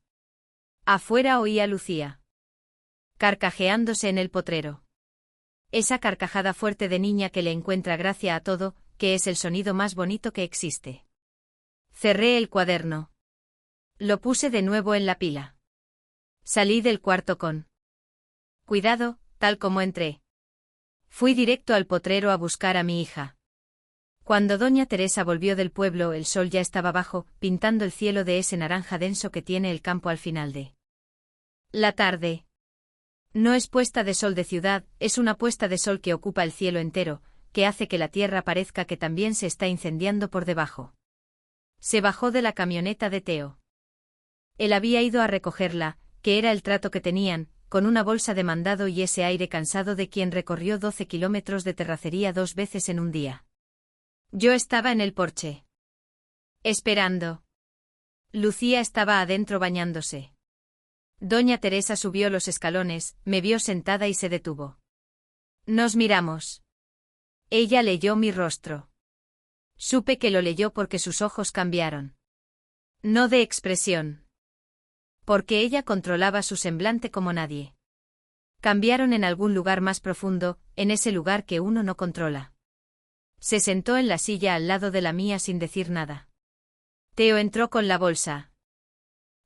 Afuera oía a Lucía carcajeándose en el potrero. Esa carcajada fuerte de niña que le encuentra gracia a todo, que es el sonido más bonito que existe. Cerré el cuaderno. Lo puse de nuevo en la pila. Salí del cuarto con cuidado, tal como entré. Fui directo al potrero a buscar a mi hija. Cuando doña Teresa volvió del pueblo, el sol ya estaba bajo, pintando el cielo de ese naranja denso que tiene el campo al final de la tarde. No es puesta de sol de ciudad, es una puesta de sol que ocupa el cielo entero, que hace que la tierra parezca que también se está incendiando por debajo. Se bajó de la camioneta de Teo. Él había ido a recogerla, que era el trato que tenían, con una bolsa de mandado y ese aire cansado de quien recorrió 12 kilómetros de terracería 2 veces en un día. Yo estaba en el porche. Esperando. Lucía estaba adentro bañándose. Doña Teresa subió los escalones, me vio sentada y se detuvo. Nos miramos. Ella leyó mi rostro. Supe que lo leyó porque sus ojos cambiaron. No de expresión. Porque ella controlaba su semblante como nadie. Cambiaron en algún lugar más profundo, en ese lugar que uno no controla. Se sentó en la silla al lado de la mía sin decir nada. Teo entró con la bolsa.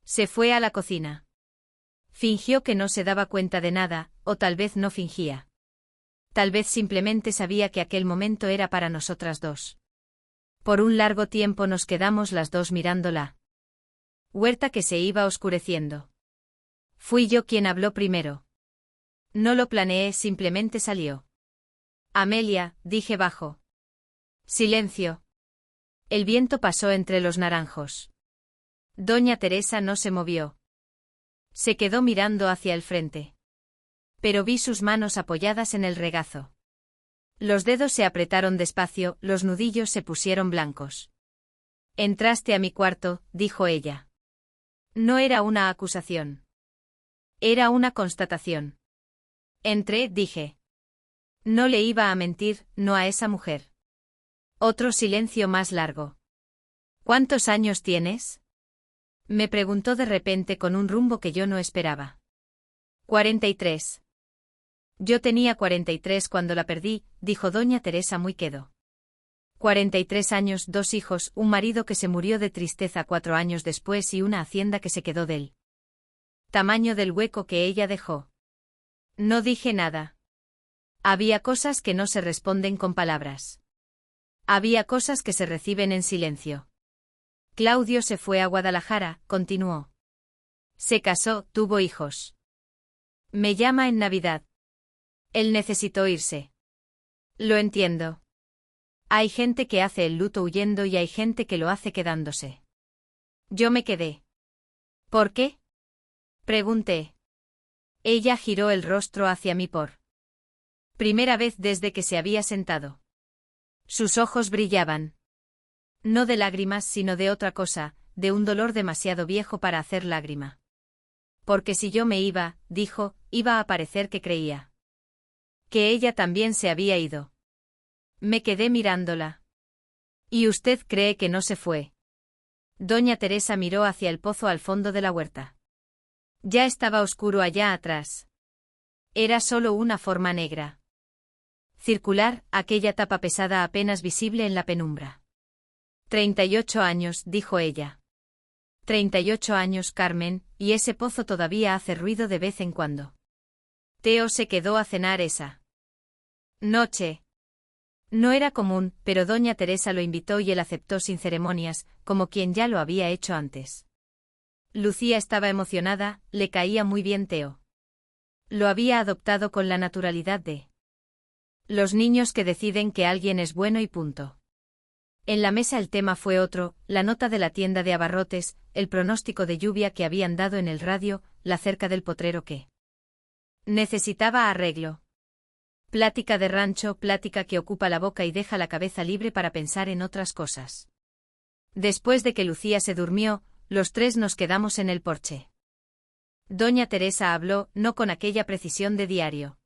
Se fue a la cocina. Fingió que no se daba cuenta de nada, o tal vez no fingía. Tal vez simplemente sabía que aquel momento era para nosotras dos. Por un largo tiempo nos quedamos las dos mirándola. Huerta que se iba oscureciendo. Fui yo quien habló primero. No lo planeé, simplemente salió. Amelia, dije bajo. Silencio. El viento pasó entre los naranjos. Doña Teresa no se movió. Se quedó mirando hacia el frente. Pero vi sus manos apoyadas en el regazo. Los dedos se apretaron despacio, los nudillos se pusieron blancos. Entraste a mi cuarto, dijo ella. No era una acusación. Era una constatación. Entré, dije. No le iba a mentir, no a esa mujer. Otro silencio más largo. ¿Cuántos años tienes? Me preguntó de repente con un rumbo que yo no esperaba. 43. Yo tenía 43 cuando la perdí, dijo doña Teresa muy quedo. 43 años, 2 hijos, un marido que se murió de tristeza 4 años después y una hacienda que se quedó del tamaño del hueco que ella dejó. No dije nada. Había cosas que no se responden con palabras. Había cosas que se reciben en silencio. Claudio se fue a Guadalajara, continuó. Se casó, tuvo hijos. Me llama en Navidad. Él necesitó irse. Lo entiendo. Hay gente que hace el luto huyendo y hay gente que lo hace quedándose. Yo me quedé. ¿Por qué? Pregunté. Ella giró el rostro hacia mí por primera vez desde que se había sentado. Sus ojos brillaban. No de lágrimas, sino de otra cosa, de un dolor demasiado viejo para hacer lágrima. Porque si yo me iba, dijo, iba a parecer que creía que ella también se había ido. Me quedé mirándola. ¿Y usted cree que no se fue? Doña Teresa miró hacia el pozo al fondo de la huerta. Ya estaba oscuro allá atrás. Era solo una forma negra. Circular, aquella tapa pesada apenas visible en la penumbra. 38 años, dijo ella. 38 años, Carmen, y ese pozo todavía hace ruido de vez en cuando. Teo se quedó a cenar esa noche. No era común, pero doña Teresa lo invitó y él aceptó sin ceremonias, como quien ya lo había hecho antes. Lucía estaba emocionada, le caía muy bien Teo. Lo había adoptado con la naturalidad de los niños que deciden que alguien es bueno y punto. En la mesa el tema fue otro, la nota de la tienda de abarrotes, el pronóstico de lluvia que habían dado en el radio, la cerca del potrero que necesitaba arreglo. Plática de rancho, plática que ocupa la boca y deja la cabeza libre para pensar en otras cosas. Después de que Lucía se durmió, los tres nos quedamos en el porche. Doña Teresa habló, no con aquella precisión de diario.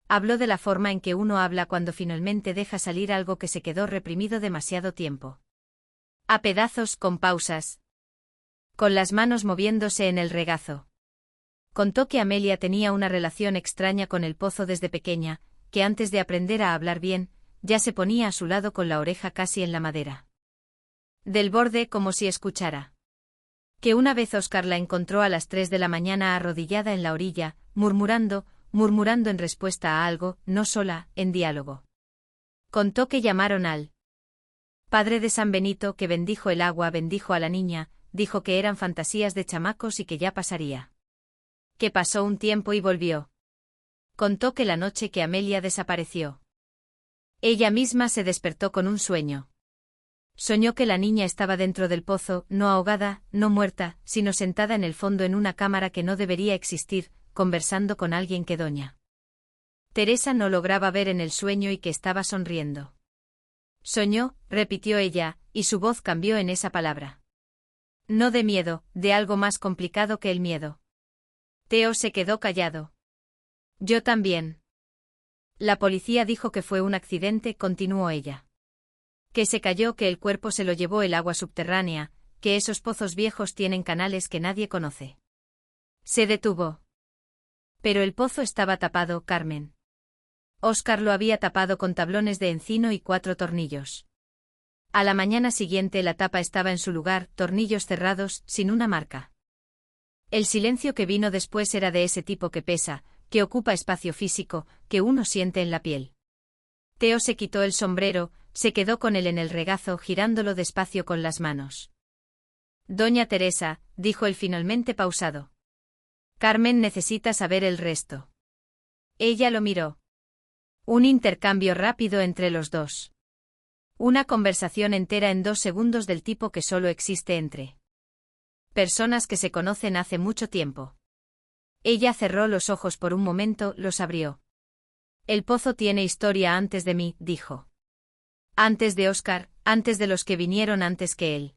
Habló de la forma en que uno habla cuando finalmente deja salir algo que se quedó reprimido demasiado tiempo. A pedazos, con pausas. Con las manos moviéndose en el regazo. Contó que Amelia tenía una relación extraña con el pozo desde pequeña, que antes de aprender a hablar bien, ya se ponía a su lado con la oreja casi en la madera del borde como si escuchara. Que una vez Óscar la encontró a las 3 de la mañana arrodillada en la orilla, murmurando en respuesta a algo, no sola, en diálogo. Contó que llamaron al padre de San Benito, que bendijo el agua, bendijo a la niña, dijo que eran fantasías de chamacos y que ya pasaría. Que pasó un tiempo y volvió. Contó que la noche que Amelia desapareció, ella misma se despertó con un sueño. Soñó que la niña estaba dentro del pozo, no ahogada, no muerta, sino sentada en el fondo en una cámara que no debería existir, conversando con alguien que doña Teresa no lograba ver en el sueño y que estaba sonriendo. Soñó, repitió ella, y su voz cambió en esa palabra. No de miedo, de algo más complicado que el miedo. Teo se quedó callado. Yo también. La policía dijo que fue un accidente, continuó ella. Que se cayó, que el cuerpo se lo llevó el agua subterránea, que esos pozos viejos tienen canales que nadie conoce. Se detuvo. Pero el pozo estaba tapado, Carmen. Óscar lo había tapado con tablones de encino y 4 tornillos. A la mañana siguiente la tapa estaba en su lugar, tornillos cerrados, sin una marca. El silencio que vino después era de ese tipo que pesa, que ocupa espacio físico, que uno siente en la piel. Teo se quitó el sombrero, se quedó con él en el regazo girándolo despacio con las manos. Doña Teresa, dijo él finalmente pausado. Carmen necesita saber el resto. Ella lo miró. Un intercambio rápido entre los dos. Una conversación entera en 2 segundos del tipo que solo existe entre personas que se conocen hace mucho tiempo. Ella cerró los ojos por un momento, los abrió. El pozo tiene historia antes de mí, dijo. Antes de Óscar, antes de los que vinieron antes que él.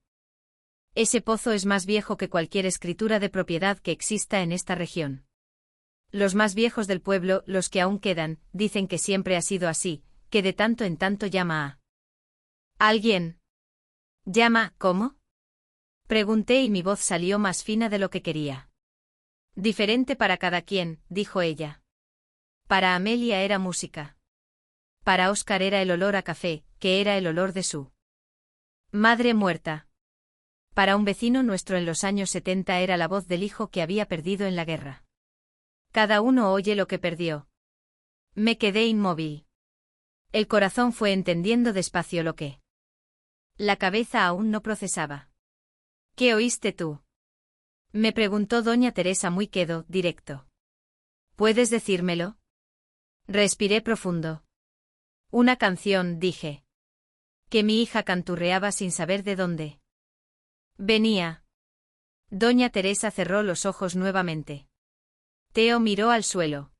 Ese pozo es más viejo que cualquier escritura de propiedad que exista en esta región. Los más viejos del pueblo, los que aún quedan, dicen que siempre ha sido así, que de tanto en tanto llama a alguien. ¿Llama, cómo? Pregunté y mi voz salió más fina de lo que quería. Diferente para cada quien, dijo ella. Para Amelia era música. Para Óscar era el olor a café, que era el olor de su madre muerta. Para un vecino nuestro en los años 70 era la voz del hijo que había perdido en la guerra. Cada uno oye lo que perdió. Me quedé inmóvil. El corazón fue entendiendo despacio lo que. La cabeza aún no procesaba. ¿Qué oíste tú? Me preguntó doña Teresa muy quedo, directo. ¿Puedes decírmelo? Respiré profundo. Una canción, dije. Que mi hija canturreaba sin saber de dónde. Venía. Doña Teresa cerró los ojos nuevamente. Teo miró al suelo.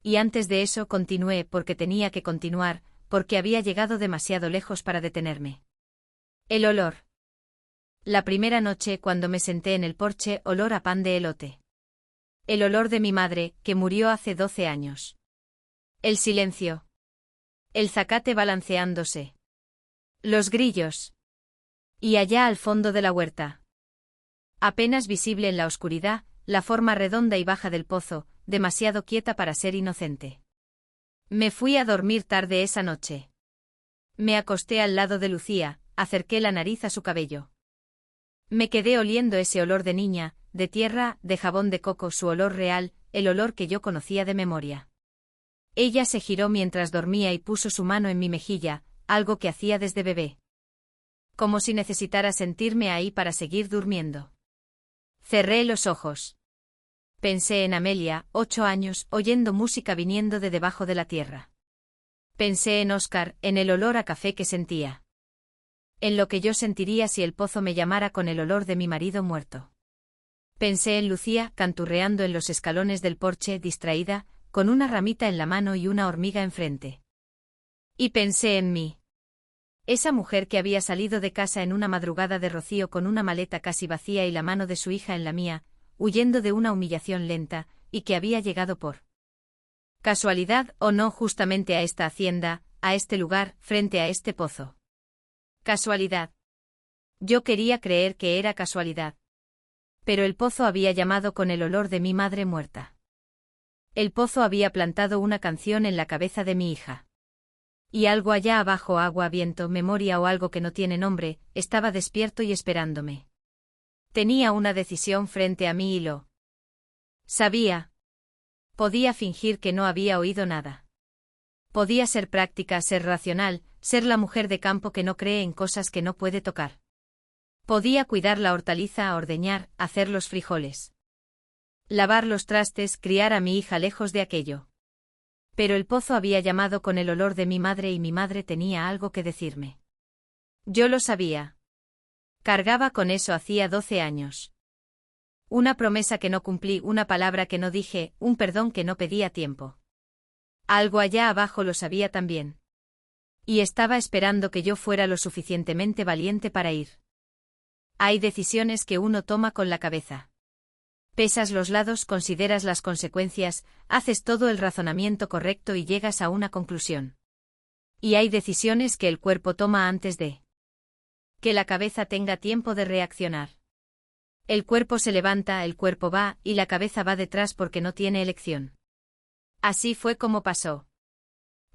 Y antes de eso continué porque tenía que continuar, porque había llegado demasiado lejos para detenerme. El olor. La primera noche cuando me senté en el porche, olor a pan de elote. El olor de mi madre, que murió hace 12 años. El silencio. El zacate balanceándose. Los grillos. Y allá al fondo de la huerta. Apenas visible en la oscuridad, la forma redonda y baja del pozo, demasiado quieta para ser inocente. Me fui a dormir tarde esa noche. Me acosté al lado de Lucía, acerqué la nariz a su cabello. Me quedé oliendo ese olor de niña, de tierra, de jabón de coco, su olor real, el olor que yo conocía de memoria. Ella se giró mientras dormía y puso su mano en mi mejilla, algo que hacía desde bebé. Como si necesitara sentirme ahí para seguir durmiendo. Cerré los ojos. Pensé en Amelia, 8 años, oyendo música viniendo de debajo de la tierra. Pensé en Óscar, en el olor a café que sentía. En lo que yo sentiría si el pozo me llamara con el olor de mi marido muerto. Pensé en Lucía, canturreando en los escalones del porche, distraída, con una ramita en la mano y una hormiga enfrente. Y pensé en mí. Esa mujer que había salido de casa en una madrugada de rocío con una maleta casi vacía y la mano de su hija en la mía, huyendo de una humillación lenta, y que había llegado por casualidad o no justamente a esta hacienda, a este lugar, frente a este pozo. Casualidad. Yo quería creer que era casualidad. Pero el pozo había llamado con el olor de mi madre muerta. El pozo había plantado una canción en la cabeza de mi hija. Y algo allá abajo, agua, viento, memoria o algo que no tiene nombre, estaba despierto y esperándome. Tenía una decisión frente a mí y lo sabía. Podía fingir que no había oído nada. Podía ser práctica, ser racional, ser la mujer de campo que no cree en cosas que no puede tocar. Podía cuidar la hortaliza, ordeñar, hacer los frijoles. Lavar los trastes, criar a mi hija lejos de aquello. Pero el pozo había llamado con el olor de mi madre y mi madre tenía algo que decirme. Yo lo sabía. Cargaba con eso hacía 12 años. Una promesa que no cumplí, una palabra que no dije, un perdón que no pedí a tiempo. Algo allá abajo lo sabía también. Y estaba esperando que yo fuera lo suficientemente valiente para ir. Hay decisiones que uno toma con la cabeza. Pesas los lados, consideras las consecuencias, haces todo el razonamiento correcto y llegas a una conclusión. Y hay decisiones que el cuerpo toma antes de que la cabeza tenga tiempo de reaccionar. El cuerpo se levanta, el cuerpo va, y la cabeza va detrás porque no tiene elección. Así fue como pasó.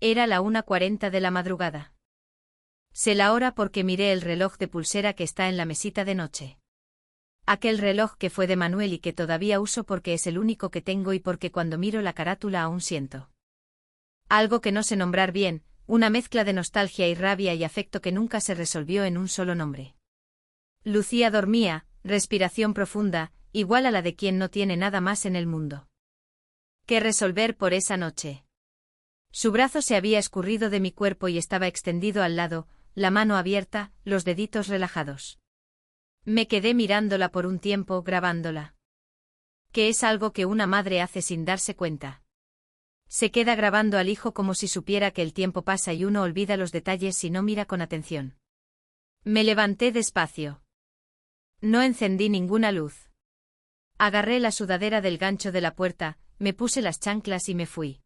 Era la 1:40 de la madrugada. Sé la hora porque miré el reloj de pulsera que está en la mesita de noche. Aquel reloj que fue de Manuel y que todavía uso porque es el único que tengo y porque cuando miro la carátula aún siento algo que no sé nombrar bien, una mezcla de nostalgia y rabia y afecto que nunca se resolvió en un solo nombre. Lucía dormía, respiración profunda, igual a la de quien no tiene nada más en el mundo que resolver por esa noche. Su brazo se había escurrido de mi cuerpo y estaba extendido al lado, la mano abierta, los deditos relajados. Me quedé mirándola por un tiempo, grabándola. Que es algo que una madre hace sin darse cuenta. Se queda grabando al hijo como si supiera que el tiempo pasa y uno olvida los detalles si no mira con atención. Me levanté despacio. No encendí ninguna luz. Agarré la sudadera del gancho de la puerta, me puse las chanclas y me fui.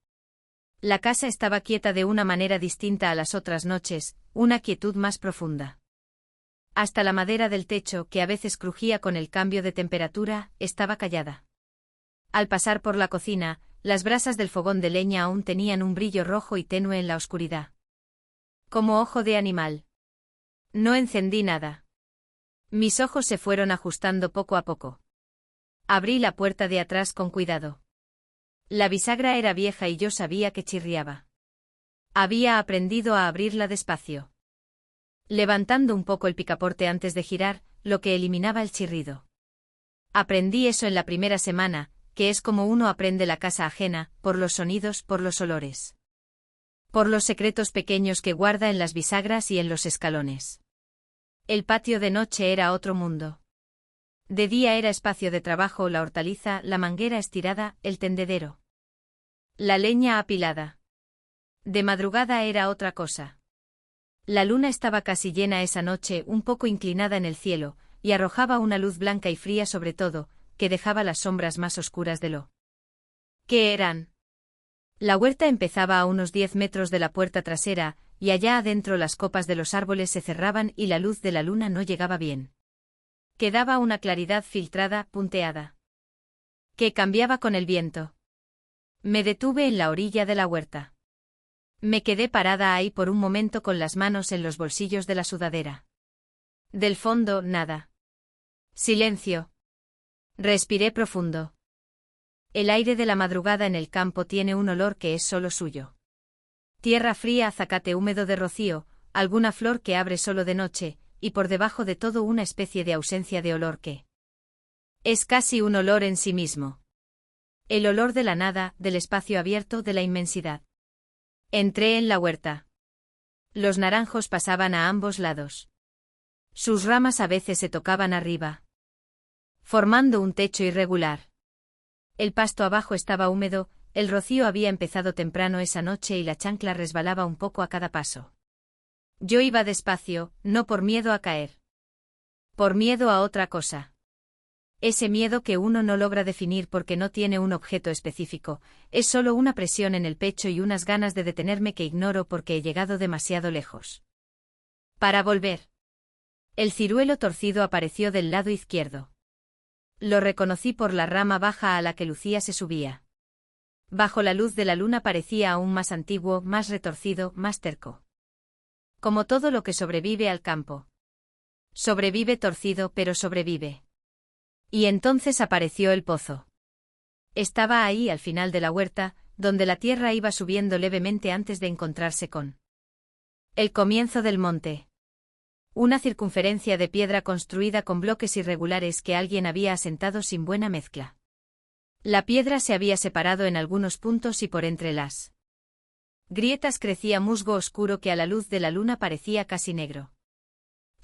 La casa estaba quieta de una manera distinta a las otras noches, una quietud más profunda. Hasta la madera del techo, que a veces crujía con el cambio de temperatura, estaba callada. Al pasar por la cocina, las brasas del fogón de leña aún tenían un brillo rojo y tenue en la oscuridad. Como ojo de animal. No encendí nada. Mis ojos se fueron ajustando poco a poco. Abrí la puerta de atrás con cuidado. La bisagra era vieja y yo sabía que chirriaba. Había aprendido a abrirla despacio, levantando un poco el picaporte antes de girar, lo que eliminaba el chirrido. Aprendí eso en la primera semana, que es como uno aprende la casa ajena, por los sonidos, por los olores. Por los secretos pequeños que guarda en las bisagras y en los escalones. El patio de noche era otro mundo. De día era espacio de trabajo, la hortaliza, la manguera estirada, el tendedero. La leña apilada. De madrugada era otra cosa. La luna estaba casi llena esa noche, un poco inclinada en el cielo, y arrojaba una luz blanca y fría sobre todo, que dejaba las sombras más oscuras de lo que eran. La huerta empezaba a unos 10 metros de la puerta trasera, y allá adentro las copas de los árboles se cerraban y la luz de la luna no llegaba bien. Quedaba una claridad filtrada, punteada, que cambiaba con el viento. Me detuve en la orilla de la huerta. Me quedé parada ahí por un momento con las manos en los bolsillos de la sudadera. Del fondo, nada. Silencio. Respiré profundo. El aire de la madrugada en el campo tiene un olor que es solo suyo. Tierra fría, zacate húmedo de rocío, alguna flor que abre solo de noche, y por debajo de todo una especie de ausencia de olor que es casi un olor en sí mismo. El olor de la nada, del espacio abierto, de la inmensidad. Entré en la huerta. Los naranjos pasaban a ambos lados. Sus ramas a veces se tocaban arriba, formando un techo irregular. El pasto abajo estaba húmedo, el rocío había empezado temprano esa noche y la chancla resbalaba un poco a cada paso. Yo iba despacio, no por miedo a caer. Por miedo a otra cosa. Ese miedo que uno no logra definir porque no tiene un objeto específico, es solo una presión en el pecho y unas ganas de detenerme que ignoro porque he llegado demasiado lejos. Para volver. El ciruelo torcido apareció del lado izquierdo. Lo reconocí por la rama baja a la que Lucía se subía. Bajo la luz de la luna parecía aún más antiguo, más retorcido, más terco. Como todo lo que sobrevive al campo. Sobrevive torcido, pero sobrevive. Y entonces apareció el pozo. Estaba ahí al final de la huerta, donde la tierra iba subiendo levemente antes de encontrarse con el comienzo del monte. Una circunferencia de piedra construida con bloques irregulares que alguien había asentado sin buena mezcla. La piedra se había separado en algunos puntos y por entre las grietas crecía musgo oscuro que a la luz de la luna parecía casi negro.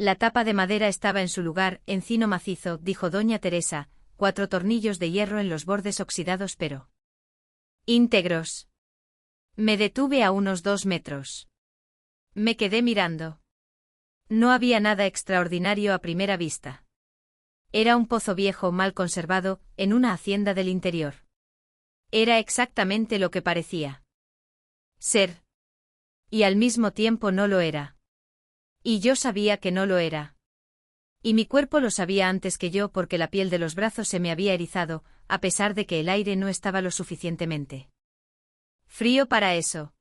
La tapa de madera estaba en su lugar, encino macizo, dijo doña Teresa, 4 tornillos de hierro en los bordes oxidados pero íntegros. Me detuve a unos 2 metros. Me quedé mirando. No había nada extraordinario a primera vista. Era un pozo viejo mal conservado, en una hacienda del interior. Era exactamente lo que parecía ser. Y al mismo tiempo no lo era. Y yo sabía que no lo era. Y mi cuerpo lo sabía antes que yo porque la piel de los brazos se me había erizado, a pesar de que el aire no estaba lo suficientemente frío para eso.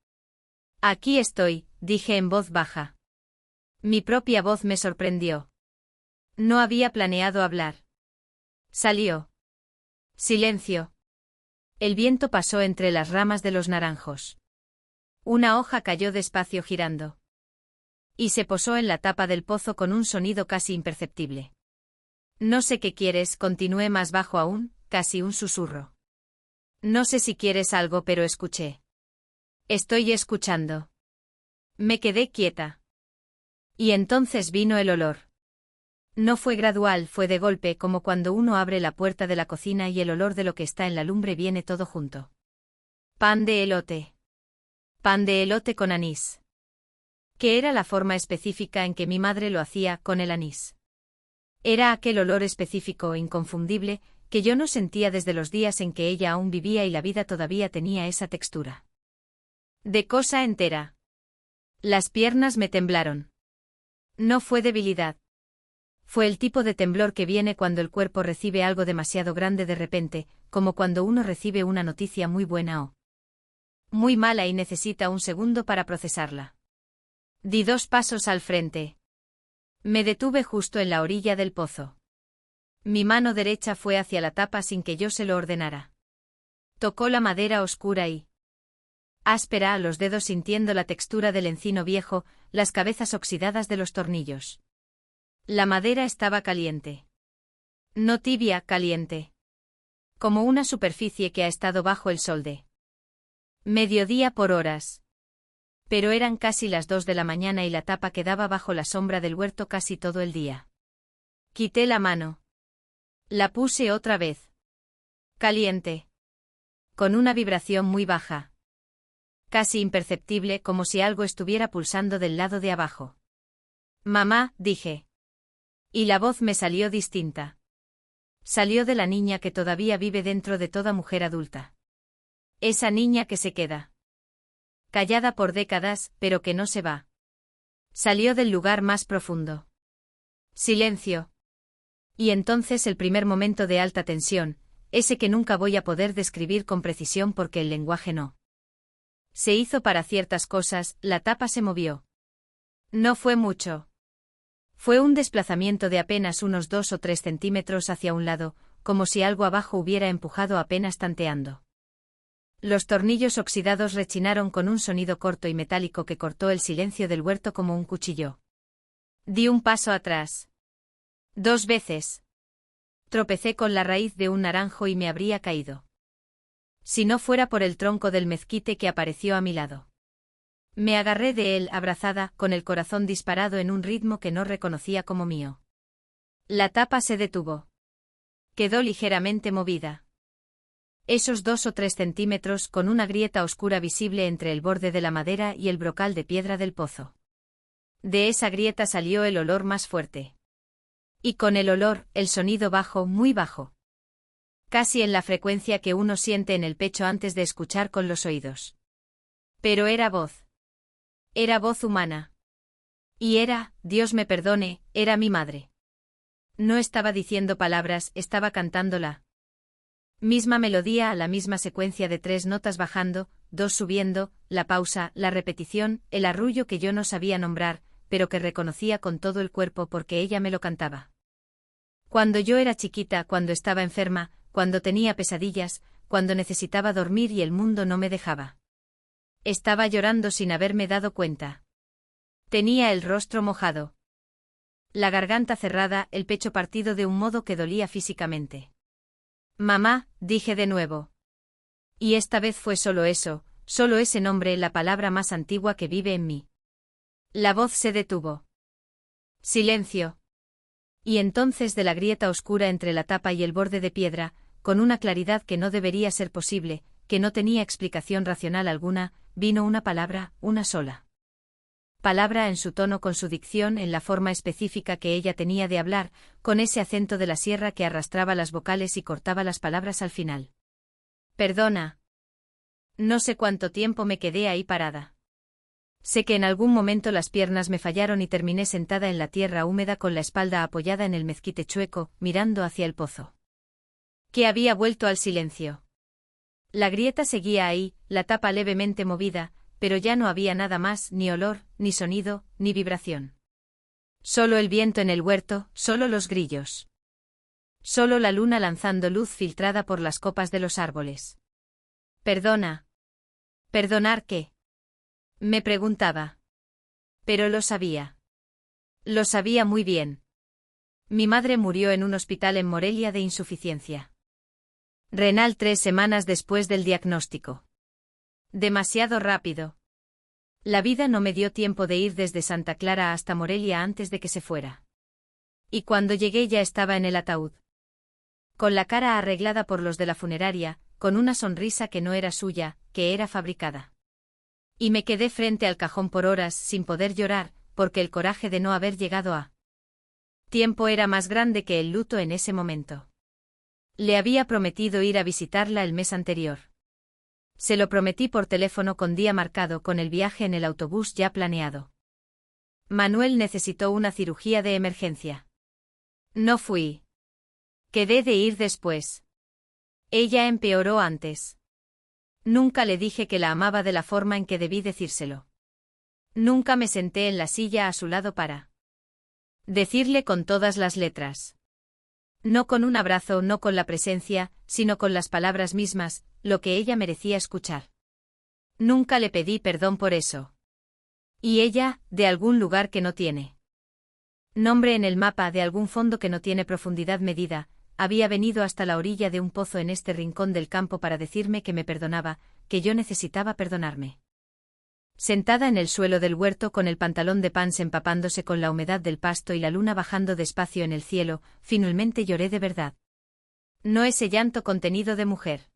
Aquí estoy, dije en voz baja. Mi propia voz me sorprendió. No había planeado hablar. Salió. Silencio. El viento pasó entre las ramas de los naranjos. Una hoja cayó despacio girando. Y se posó en la tapa del pozo con un sonido casi imperceptible. No sé qué quieres, continué más bajo aún, casi un susurro. No sé si quieres algo, pero escuché. Estoy escuchando. Me quedé quieta. Y entonces vino el olor. No fue gradual, fue de golpe, como cuando uno abre la puerta de la cocina y el olor de lo que está en la lumbre viene todo junto. Pan de elote. Pan de elote con anís. Que era la forma específica en que mi madre lo hacía, con el anís. Era aquel olor específico, inconfundible, que yo no sentía desde los días en que ella aún vivía y la vida todavía tenía esa textura. De cosa entera. Las piernas me temblaron. No fue debilidad. Fue el tipo de temblor que viene cuando el cuerpo recibe algo demasiado grande de repente, como cuando uno recibe una noticia muy buena o muy mala y necesita un segundo para procesarla. Di 2 pasos al frente. Me detuve justo en la orilla del pozo. Mi mano derecha fue hacia la tapa sin que yo se lo ordenara. Tocó la madera oscura y áspera a los dedos, sintiendo la textura del encino viejo, las cabezas oxidadas de los tornillos. La madera estaba caliente. No tibia, caliente. Como una superficie que ha estado bajo el sol de mediodía por horas. Pero eran casi las 2 de la mañana y la tapa quedaba bajo la sombra del huerto casi todo el día. Quité la mano. La puse otra vez. Caliente. Con una vibración muy baja. Casi imperceptible, como si algo estuviera pulsando del lado de abajo. Mamá, dije. Y la voz me salió distinta. Salió de la niña que todavía vive dentro de toda mujer adulta. Esa niña que se queda callada por décadas, pero que no se va. Salió del lugar más profundo. Silencio. Y entonces el primer momento de alta tensión, ese que nunca voy a poder describir con precisión porque el lenguaje no se hizo para ciertas cosas, la tapa se movió. No fue mucho. Fue un desplazamiento de apenas unos 2 o 3 centímetros hacia un lado, como si algo abajo hubiera empujado apenas tanteando. Los tornillos oxidados rechinaron con un sonido corto y metálico que cortó el silencio del huerto como un cuchillo. Di un paso atrás. 2 veces. Tropecé con la raíz de un naranjo y me habría caído. Si no fuera por el tronco del mezquite que apareció a mi lado. Me agarré de él abrazada, con el corazón disparado en un ritmo que no reconocía como mío. La tapa se detuvo. Quedó ligeramente movida. Esos 2 o 3 centímetros con una grieta oscura visible entre el borde de la madera y el brocal de piedra del pozo. De esa grieta salió el olor más fuerte. Y con el olor, el sonido bajo, muy bajo. Casi en la frecuencia que uno siente en el pecho antes de escuchar con los oídos. Pero era voz. Era voz humana. Y era, Dios me perdone, era mi madre. No estaba diciendo palabras, estaba cantándola. Misma melodía a la misma secuencia de 3 notas bajando, 2 subiendo, la pausa, la repetición, el arrullo que yo no sabía nombrar, pero que reconocía con todo el cuerpo porque ella me lo cantaba. Cuando yo era chiquita, cuando estaba enferma, cuando tenía pesadillas, cuando necesitaba dormir y el mundo no me dejaba. Estaba llorando sin haberme dado cuenta. Tenía el rostro mojado. La garganta cerrada, el pecho partido de un modo que dolía físicamente. Mamá, dije de nuevo. Y esta vez fue solo eso, solo ese nombre, la palabra más antigua que vive en mí. La voz se detuvo. Silencio. Y entonces de la grieta oscura entre la tapa y el borde de piedra, con una claridad que no debería ser posible, que no tenía explicación racional alguna, vino una palabra, una sola. Palabra en su tono, con su dicción, en la forma específica que ella tenía de hablar, con ese acento de la sierra que arrastraba las vocales y cortaba las palabras al final. Perdona. No sé cuánto tiempo me quedé ahí parada. Sé que en algún momento las piernas me fallaron y terminé sentada en la tierra húmeda con la espalda apoyada en el mezquite chueco, mirando hacia el pozo. Que había vuelto al silencio. La grieta seguía ahí, la tapa levemente movida, pero ya no había nada más, ni olor, ni sonido, ni vibración. Solo el viento en el huerto, solo los grillos. Solo la luna lanzando luz filtrada por las copas de los árboles. Perdona. ¿Perdonar qué? Me preguntaba. Pero lo sabía. Lo sabía muy bien. Mi madre murió en un hospital en Morelia de insuficiencia renal 3 semanas después del diagnóstico. Demasiado rápido. La vida no me dio tiempo de ir desde Santa Clara hasta Morelia antes de que se fuera. Y cuando llegué ya estaba en el ataúd. Con la cara arreglada por los de la funeraria, con una sonrisa que no era suya, que era fabricada. Y me quedé frente al cajón por horas sin poder llorar, porque el coraje de no haber llegado a tiempo era más grande que el luto en ese momento. Le había prometido ir a visitarla el mes anterior. Se lo prometí por teléfono con día marcado, con el viaje en el autobús ya planeado. Manuel necesitó una cirugía de emergencia. No fui. Quedé de ir después. Ella empeoró antes. Nunca le dije que la amaba de la forma en que debí decírselo. Nunca me senté en la silla a su lado para decirle con todas las letras. No con un abrazo, no con la presencia, sino con las palabras mismas, lo que ella merecía escuchar. Nunca le pedí perdón por eso. Y ella, de algún lugar que no tiene nombre en el mapa, de algún fondo que no tiene profundidad medida, había venido hasta la orilla de un pozo en este rincón del campo para decirme que me perdonaba, que yo necesitaba perdonarme. Sentada en el suelo del huerto con el pantalón de pants empapándose con la humedad del pasto y la luna bajando despacio en el cielo, finalmente lloré de verdad. No ese llanto contenido de mujer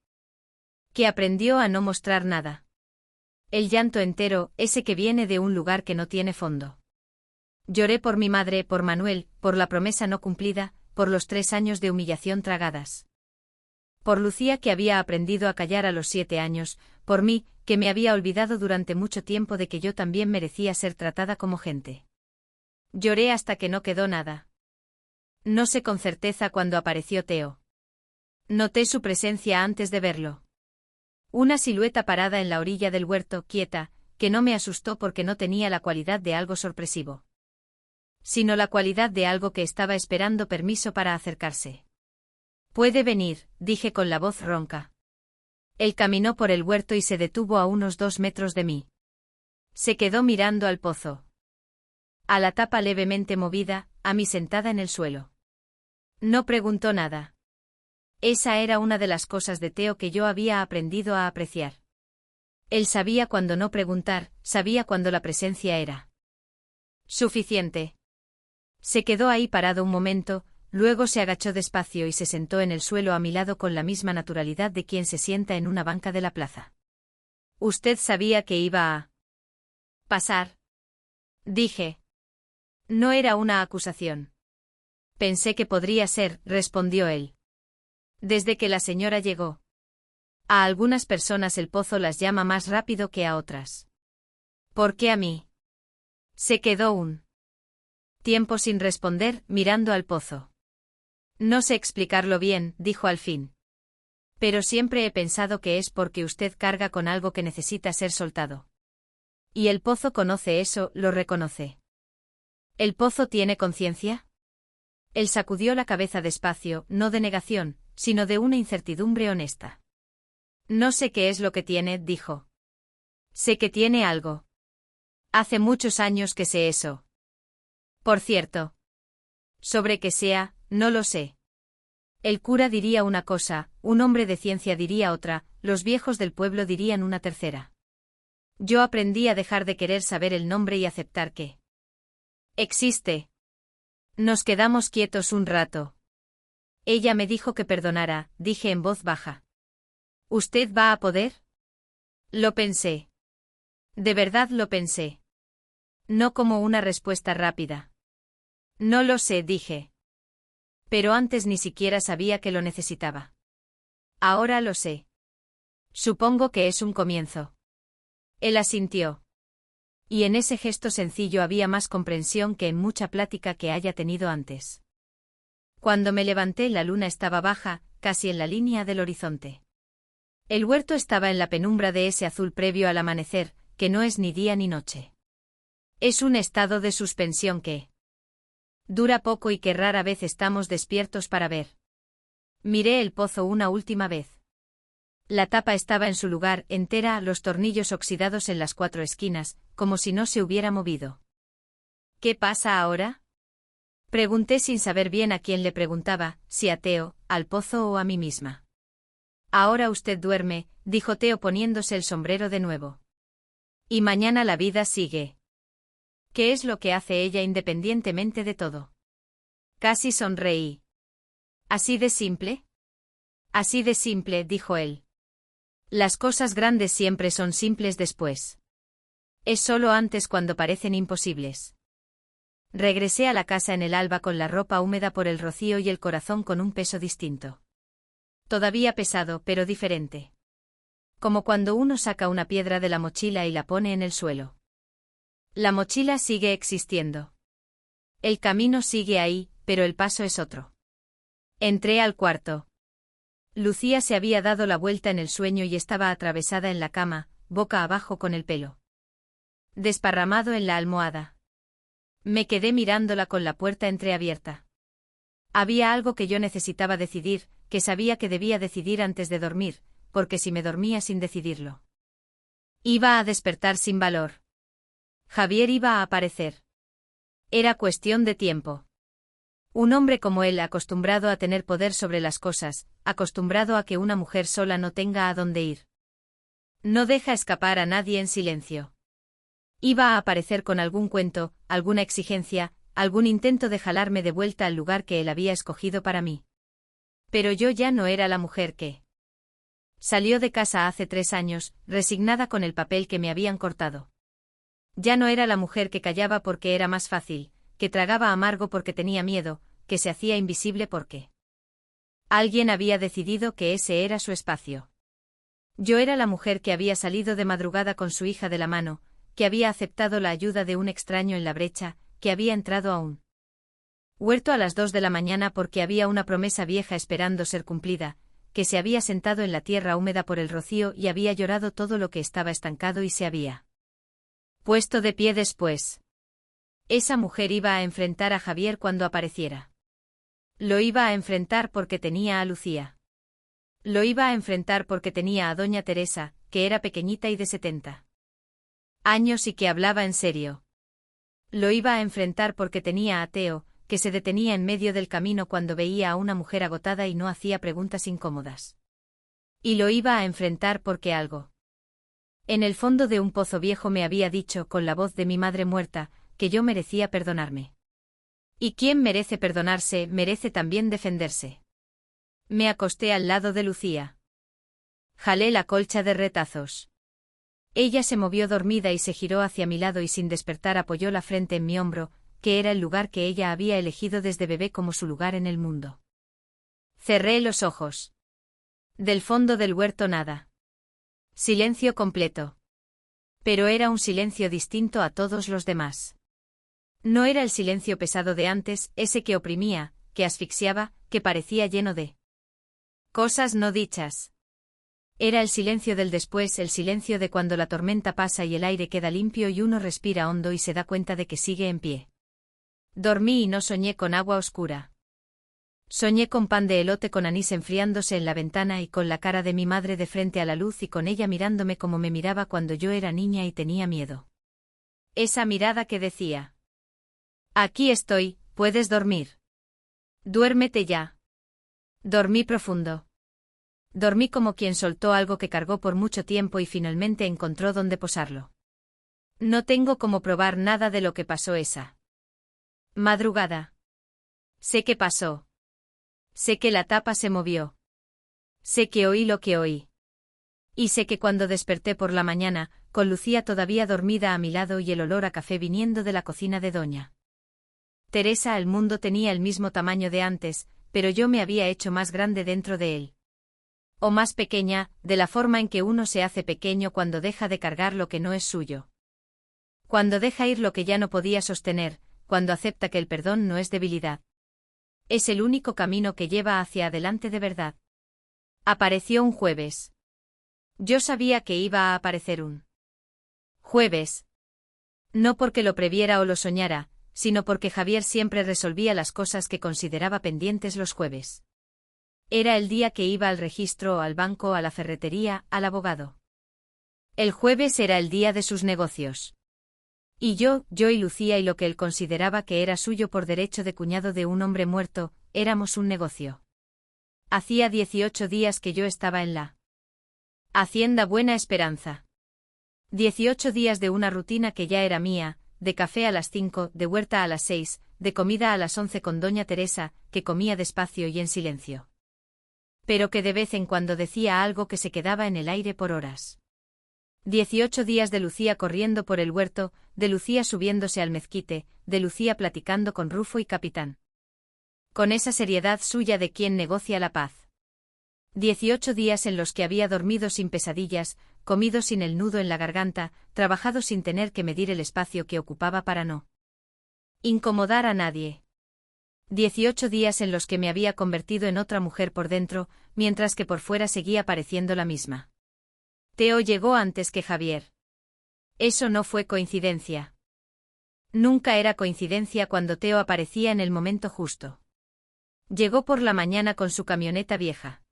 que aprendió a no mostrar nada. El llanto entero, ese que viene de un lugar que no tiene fondo. Lloré por mi madre, por Manuel, por la promesa no cumplida, por los 3 años de humillación tragadas. Por Lucía, que había aprendido a callar a los 7 años, por mí, que me había olvidado durante mucho tiempo de que yo también merecía ser tratada como gente. Lloré hasta que no quedó nada. No sé con certeza cuándo apareció Teo. Noté su presencia antes de verlo. Una silueta parada en la orilla del huerto, quieta, que no me asustó porque no tenía la cualidad de algo sorpresivo, sino la cualidad de algo que estaba esperando permiso para acercarse. «Puede venir», dije con la voz ronca. Él caminó por el huerto y se detuvo a unos 2 metros de mí. Se quedó mirando al pozo. A la tapa levemente movida, a mí sentada en el suelo. No preguntó nada. Esa era una de las cosas de Teo que yo había aprendido a apreciar. Él sabía cuándo no preguntar, sabía cuándo la presencia era suficiente. Se quedó ahí parado un momento, luego se agachó despacio y se sentó en el suelo a mi lado con la misma naturalidad de quien se sienta en una banca de la plaza. «¿Usted sabía que iba a pasar?», dije. No era una acusación. «Pensé que podría ser», respondió él. «Desde que la señora llegó. A algunas personas el pozo las llama más rápido que a otras. ¿Por qué a mí?». Se quedó un tiempo sin responder, mirando al pozo. «No sé explicarlo bien», dijo al fin. «Pero siempre he pensado que es porque usted carga con algo que necesita ser soltado. Y el pozo conoce eso, lo reconoce». «¿El pozo tiene conciencia?». Él sacudió la cabeza despacio, no de negación, sino de una incertidumbre honesta. «No sé qué es lo que tiene», dijo. «Sé que tiene algo. Hace muchos años que sé eso. Por cierto. Sobre qué sea, no lo sé. El cura diría una cosa, un hombre de ciencia diría otra, los viejos del pueblo dirían una tercera. Yo aprendí a dejar de querer saber el nombre y aceptar que existe». Nos quedamos quietos un rato. Ella me dijo que perdonara, dije en voz baja. ¿Usted va a poder? Lo pensé. De verdad lo pensé. No como una respuesta rápida. No lo sé, dije. Pero antes ni siquiera sabía que lo necesitaba. Ahora lo sé. Supongo que es un comienzo. Él asintió. Y en ese gesto sencillo había más comprensión que en mucha plática que haya tenido antes. Cuando me levanté la luna estaba baja, casi en la línea del horizonte. El huerto estaba en la penumbra de ese azul previo al amanecer, que no es ni día ni noche. Es un estado de suspensión que dura poco y que rara vez estamos despiertos para ver. Miré el pozo una última vez. La tapa estaba en su lugar, entera, los tornillos oxidados en las 4 esquinas, como si no se hubiera movido. ¿Qué pasa ahora?, pregunté sin saber bien a quién le preguntaba, si a Teo, al pozo o a mí misma. «Ahora usted duerme», dijo Teo poniéndose el sombrero de nuevo. «Y mañana la vida sigue». ¿Qué es lo que hace ella independientemente de todo? Casi sonreí. ¿Así de simple? Así de simple, dijo él. Las cosas grandes siempre son simples después. Es solo antes cuando parecen imposibles. Regresé a la casa en el alba con la ropa húmeda por el rocío y el corazón con un peso distinto. Todavía pesado, pero diferente. Como cuando uno saca una piedra de la mochila y la pone en el suelo. La mochila sigue existiendo. El camino sigue ahí, pero el paso es otro. Entré al cuarto. Lucía se había dado la vuelta en el sueño y estaba atravesada en la cama, boca abajo con el pelo desparramado en la almohada. Me quedé mirándola con la puerta entreabierta. Había algo que yo necesitaba decidir, que sabía que debía decidir antes de dormir, porque si me dormía sin decidirlo, iba a despertar sin valor. Javier iba a aparecer. Era cuestión de tiempo. Un hombre como él, acostumbrado a tener poder sobre las cosas, acostumbrado a que una mujer sola no tenga a dónde ir. No deja escapar a nadie en silencio. Iba a aparecer con algún cuento, alguna exigencia, algún intento de jalarme de vuelta al lugar que él había escogido para mí. Pero yo ya no era la mujer que salió de casa hace 3 años, resignada con el papel que me habían cortado. Ya no era la mujer que callaba porque era más fácil, que tragaba amargo porque tenía miedo, que se hacía invisible porque alguien había decidido que ese era su espacio. Yo era la mujer que había salido de madrugada con su hija de la mano, que había aceptado la ayuda de un extraño en la brecha, que había entrado a un huerto a las 2 de la mañana porque había una promesa vieja esperando ser cumplida, que se había sentado en la tierra húmeda por el rocío y había llorado todo lo que estaba estancado y se había puesto de pie después. Esa mujer iba a enfrentar a Javier cuando apareciera. Lo iba a enfrentar porque tenía a Lucía. Lo iba a enfrentar porque tenía a doña Teresa, que era pequeñita y de 70 años y que hablaba en serio. Lo iba a enfrentar porque tenía a Teo, que se detenía en medio del camino cuando veía a una mujer agotada y no hacía preguntas incómodas. Y lo iba a enfrentar porque algo en el fondo de un pozo viejo me había dicho con la voz de mi madre muerta, que yo merecía perdonarme. Y quien merece perdonarse, merece también defenderse. Me acosté al lado de Lucía. Jalé la colcha de retazos. Ella se movió dormida y se giró hacia mi lado y sin despertar apoyó la frente en mi hombro, que era el lugar que ella había elegido desde bebé como su lugar en el mundo. Cerré los ojos. Del fondo del huerto nada. Silencio completo. Pero era un silencio distinto a todos los demás. No era el silencio pesado de antes, ese que oprimía, que asfixiaba, que parecía lleno de cosas no dichas. Era el silencio del después, el silencio de cuando la tormenta pasa y el aire queda limpio y uno respira hondo y se da cuenta de que sigue en pie. Dormí y no soñé con agua oscura. Soñé con pan de elote con anís enfriándose en la ventana y con la cara de mi madre de frente a la luz y con ella mirándome como me miraba cuando yo era niña y tenía miedo. Esa mirada que decía: aquí estoy, puedes dormir. Duérmete ya. Dormí profundo. Dormí como quien soltó algo que cargó por mucho tiempo y finalmente encontró dónde posarlo. No tengo cómo probar nada de lo que pasó esa madrugada. Sé que pasó. Sé que la tapa se movió. Sé que oí lo que oí. Y sé que cuando desperté por la mañana, con Lucía todavía dormida a mi lado y el olor a café viniendo de la cocina de doña Teresa, el mundo tenía el mismo tamaño de antes, pero yo me había hecho más grande dentro de él. O más pequeña, de la forma en que uno se hace pequeño cuando deja de cargar lo que no es suyo. Cuando deja ir lo que ya no podía sostener, cuando acepta que el perdón no es debilidad. Es el único camino que lleva hacia adelante de verdad. Apareció un jueves. Yo sabía que iba a aparecer un jueves. No porque lo previera o lo soñara, sino porque Javier siempre resolvía las cosas que consideraba pendientes los jueves. Era el día que iba al registro, al banco, a la ferretería, al abogado. El jueves era el día de sus negocios. Y yo y Lucía y lo que él consideraba que era suyo por derecho de cuñado de un hombre muerto, éramos un negocio. Hacía 18 días que yo estaba en la Hacienda Buena Esperanza. 18 días de una rutina que ya era mía, de café a las 5, de huerta a las 6, de comida a las 11 con doña Teresa, que comía despacio y en silencio. Pero que de vez en cuando decía algo que se quedaba en el aire por horas. 18 días de Lucía corriendo por el huerto, de Lucía subiéndose al mezquite, de Lucía platicando con Rufo y Capitán. Con esa seriedad suya de quien negocia la paz. 18 días en los que había dormido sin pesadillas, comido sin el nudo en la garganta, trabajado sin tener que medir el espacio que ocupaba para no incomodar a nadie. 18 días en los que me había convertido en otra mujer por dentro, mientras que por fuera seguía pareciendo la misma. Teo llegó antes que Javier. Eso no fue coincidencia. Nunca era coincidencia cuando Teo aparecía en el momento justo. Llegó por la mañana con su camioneta vieja.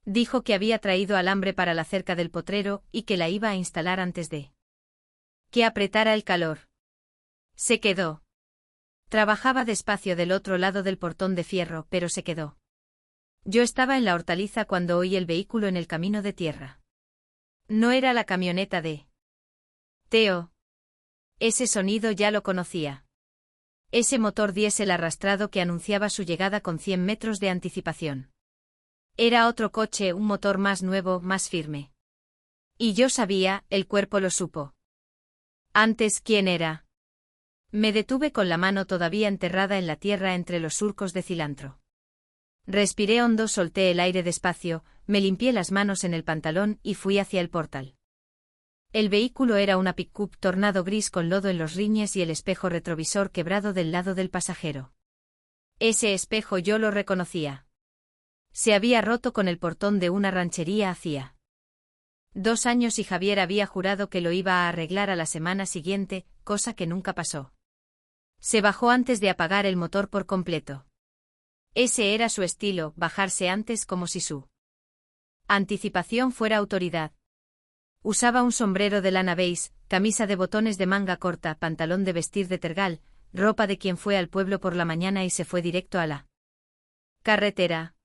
Dijo que había traído alambre para la cerca del potrero y que la iba a instalar antes de que apretara el calor. Se quedó. Trabajaba despacio del otro lado del portón de fierro, pero se quedó. Yo estaba en la hortaliza cuando oí el vehículo en el camino de tierra. No era la camioneta de Teo. Ese sonido ya lo conocía. Ese motor diésel arrastrado que anunciaba su llegada con 100 metros de anticipación. Era otro coche, un motor más nuevo, más firme. Y yo sabía, el cuerpo lo supo. Antes, ¿quién era? Me detuve con la mano todavía enterrada en la tierra entre los surcos de cilantro. Respiré hondo, solté el aire despacio, me limpié las manos en el pantalón y fui hacia el portal. El vehículo era una pick-up tornado gris con lodo en los rines y el espejo retrovisor quebrado del lado del pasajero. Ese espejo yo lo reconocía. Se había roto con el portón de una ranchería hacía 2 años y Javier había jurado que lo iba a arreglar a la semana siguiente, cosa que nunca pasó. Se bajó antes de apagar el motor por completo. Ese era su estilo, bajarse antes como si su anticipación fuera autoridad. Usaba un sombrero de lana beige, camisa de botones de manga corta, pantalón de vestir de tergal, ropa de quien fue al pueblo por la mañana y se fue directo a la carretera.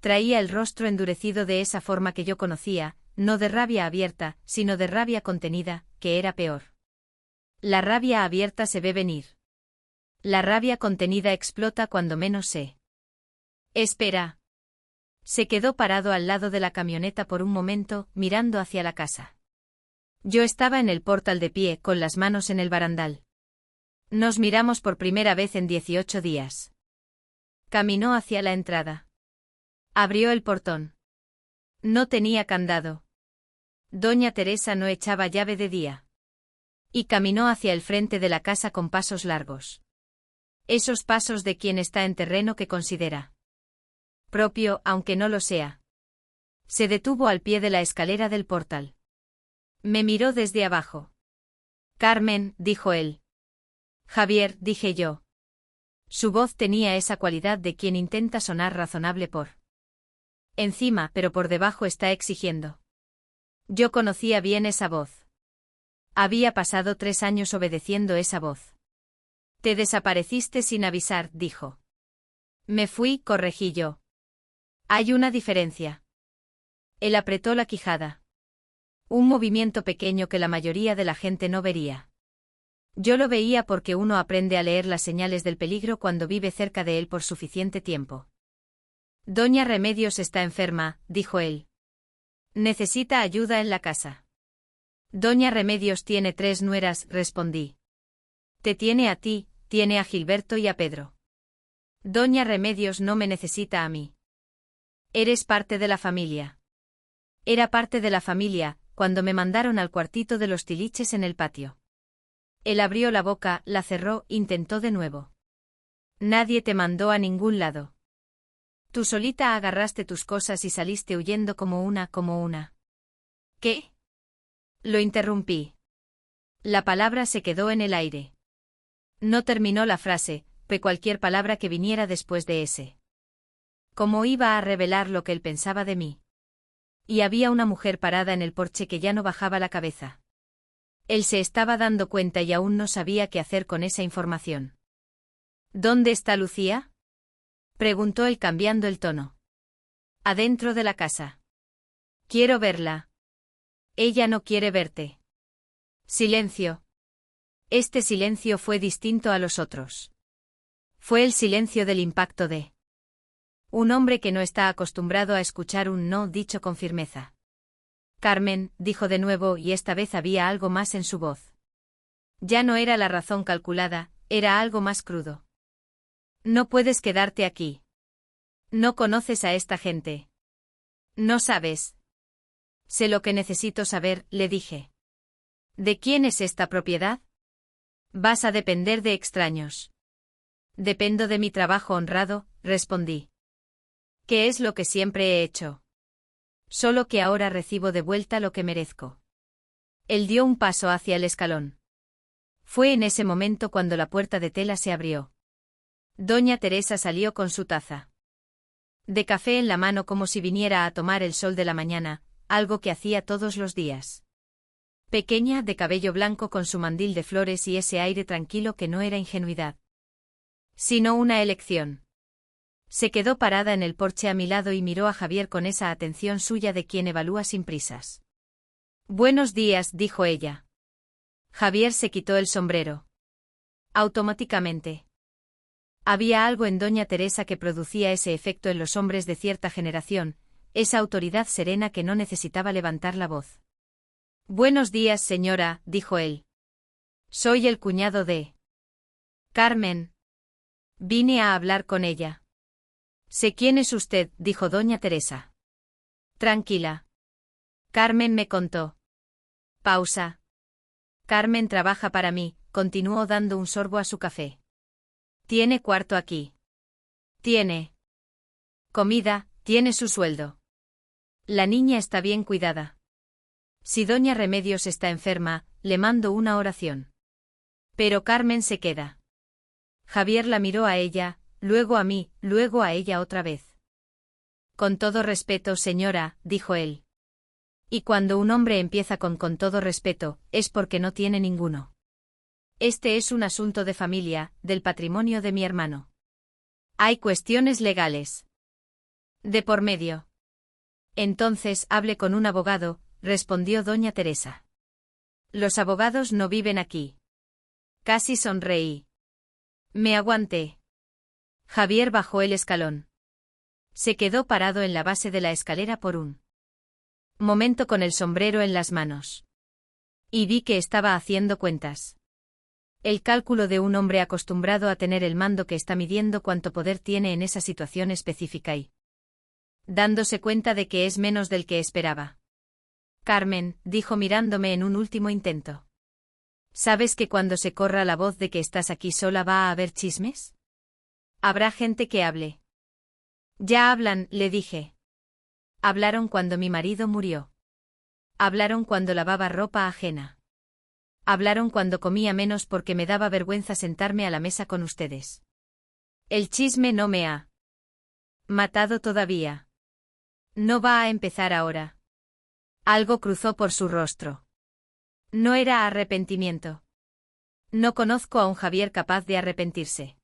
Traía el rostro endurecido de esa forma que yo conocía, no de rabia abierta, sino de rabia contenida, que era peor. La rabia abierta se ve venir. La rabia contenida explota cuando menos se espera. Se quedó parado al lado de la camioneta por un momento, mirando hacia la casa. Yo estaba en el portal de pie, con las manos en el barandal. Nos miramos por primera vez en 18 días. Caminó hacia la entrada. Abrió el portón. No tenía candado. Doña Teresa no echaba llave de día. Y caminó hacia el frente de la casa con pasos largos. Esos pasos de quien está en terreno que considera propio, aunque no lo sea. Se detuvo al pie de la escalera del portal. Me miró desde abajo. Carmen, dijo él. Javier, dije yo. Su voz tenía esa cualidad de quien intenta sonar razonable por encima, pero por debajo está exigiendo. Yo conocía bien esa voz. Había pasado 3 años obedeciendo esa voz. Te desapareciste sin avisar, dijo. Me fui, corregí yo. Hay una diferencia. Él apretó la quijada. Un movimiento pequeño que la mayoría de la gente no vería. Yo lo veía porque uno aprende a leer las señales del peligro cuando vive cerca de él por suficiente tiempo. Doña Remedios está enferma, dijo él. Necesita ayuda en la casa. Doña Remedios tiene 3 nueras, respondí. Te tiene a ti, tiene a Gilberto y a Pedro. Doña Remedios no me necesita a mí. Eres parte de la familia. Era parte de la familia, cuando me mandaron al cuartito de los tiliches en el patio. Él abrió la boca, la cerró, intentó de nuevo. Nadie te mandó a ningún lado. Tú solita agarraste tus cosas y saliste huyendo como una. ¿Qué? Lo interrumpí. La palabra se quedó en el aire. No terminó la frase, cualquier palabra que viniera después de ese. ¿Cómo iba a revelar lo que él pensaba de mí? Y había una mujer parada en el porche que ya no bajaba la cabeza. Él se estaba dando cuenta y aún no sabía qué hacer con esa información. ¿Dónde está Lucía? Preguntó él cambiando el tono. Adentro de la casa. Quiero verla. Ella no quiere verte. Silencio. Este silencio fue distinto a los otros. Fue el silencio del impacto de un hombre que no está acostumbrado a escuchar un no dicho con firmeza. Carmen, dijo de nuevo y esta vez había algo más en su voz. Ya no era la razón calculada, era algo más crudo. No puedes quedarte aquí. No conoces a esta gente. No sabes. Sé lo que necesito saber, le dije. ¿De quién es esta propiedad? Vas a depender de extraños. Dependo de mi trabajo honrado, respondí. ¿Qué es lo que siempre he hecho? Solo que ahora recibo de vuelta lo que merezco. Él dio un paso hacia el escalón. Fue en ese momento cuando la puerta de tela se abrió. Doña Teresa salió con su taza de café en la mano como si viniera a tomar el sol de la mañana, algo que hacía todos los días. Pequeña, de cabello blanco con su mandil de flores y ese aire tranquilo que no era ingenuidad, sino una elección. Se quedó parada en el porche a mi lado y miró a Javier con esa atención suya de quien evalúa sin prisas. Buenos días, dijo ella. Javier se quitó el sombrero. Automáticamente. Había algo en doña Teresa que producía ese efecto en los hombres de cierta generación, esa autoridad serena que no necesitaba levantar la voz. Buenos días, señora, dijo él. Soy el cuñado de Carmen. Vine a hablar con ella. Sé quién es usted, dijo doña Teresa. Tranquila. Carmen me contó. Pausa. Carmen trabaja para mí, continuó dando un sorbo a su café. Tiene cuarto aquí. Tiene comida, tiene su sueldo. La niña está bien cuidada. Si doña Remedios está enferma, le mando una oración. Pero Carmen se queda. Javier la miró a ella, luego a mí, luego a ella otra vez. Con todo respeto, señora, dijo él. Y cuando un hombre empieza con todo respeto, es porque no tiene ninguno. Este es un asunto de familia, del patrimonio de mi hermano. Hay cuestiones legales de por medio. Entonces hable con un abogado, respondió doña Teresa. Los abogados no viven aquí. Casi sonreí. Me aguanté. Javier bajó el escalón. Se quedó parado en la base de la escalera por un momento con el sombrero en las manos. Y vi que estaba haciendo cuentas. El cálculo de un hombre acostumbrado a tener el mando que está midiendo cuánto poder tiene en esa situación específica y dándose cuenta de que es menos del que esperaba. Carmen, dijo mirándome en un último intento. ¿Sabes que cuando se corra la voz de que estás aquí sola va a haber chismes? Habrá gente que hable. Ya hablan, le dije. Hablaron cuando mi marido murió. Hablaron cuando lavaba ropa ajena. Hablaron cuando comía menos porque me daba vergüenza sentarme a la mesa con ustedes. El chisme no me ha matado todavía. No va a empezar ahora. Algo cruzó por su rostro. No era arrepentimiento. No conozco a un Javier capaz de arrepentirse.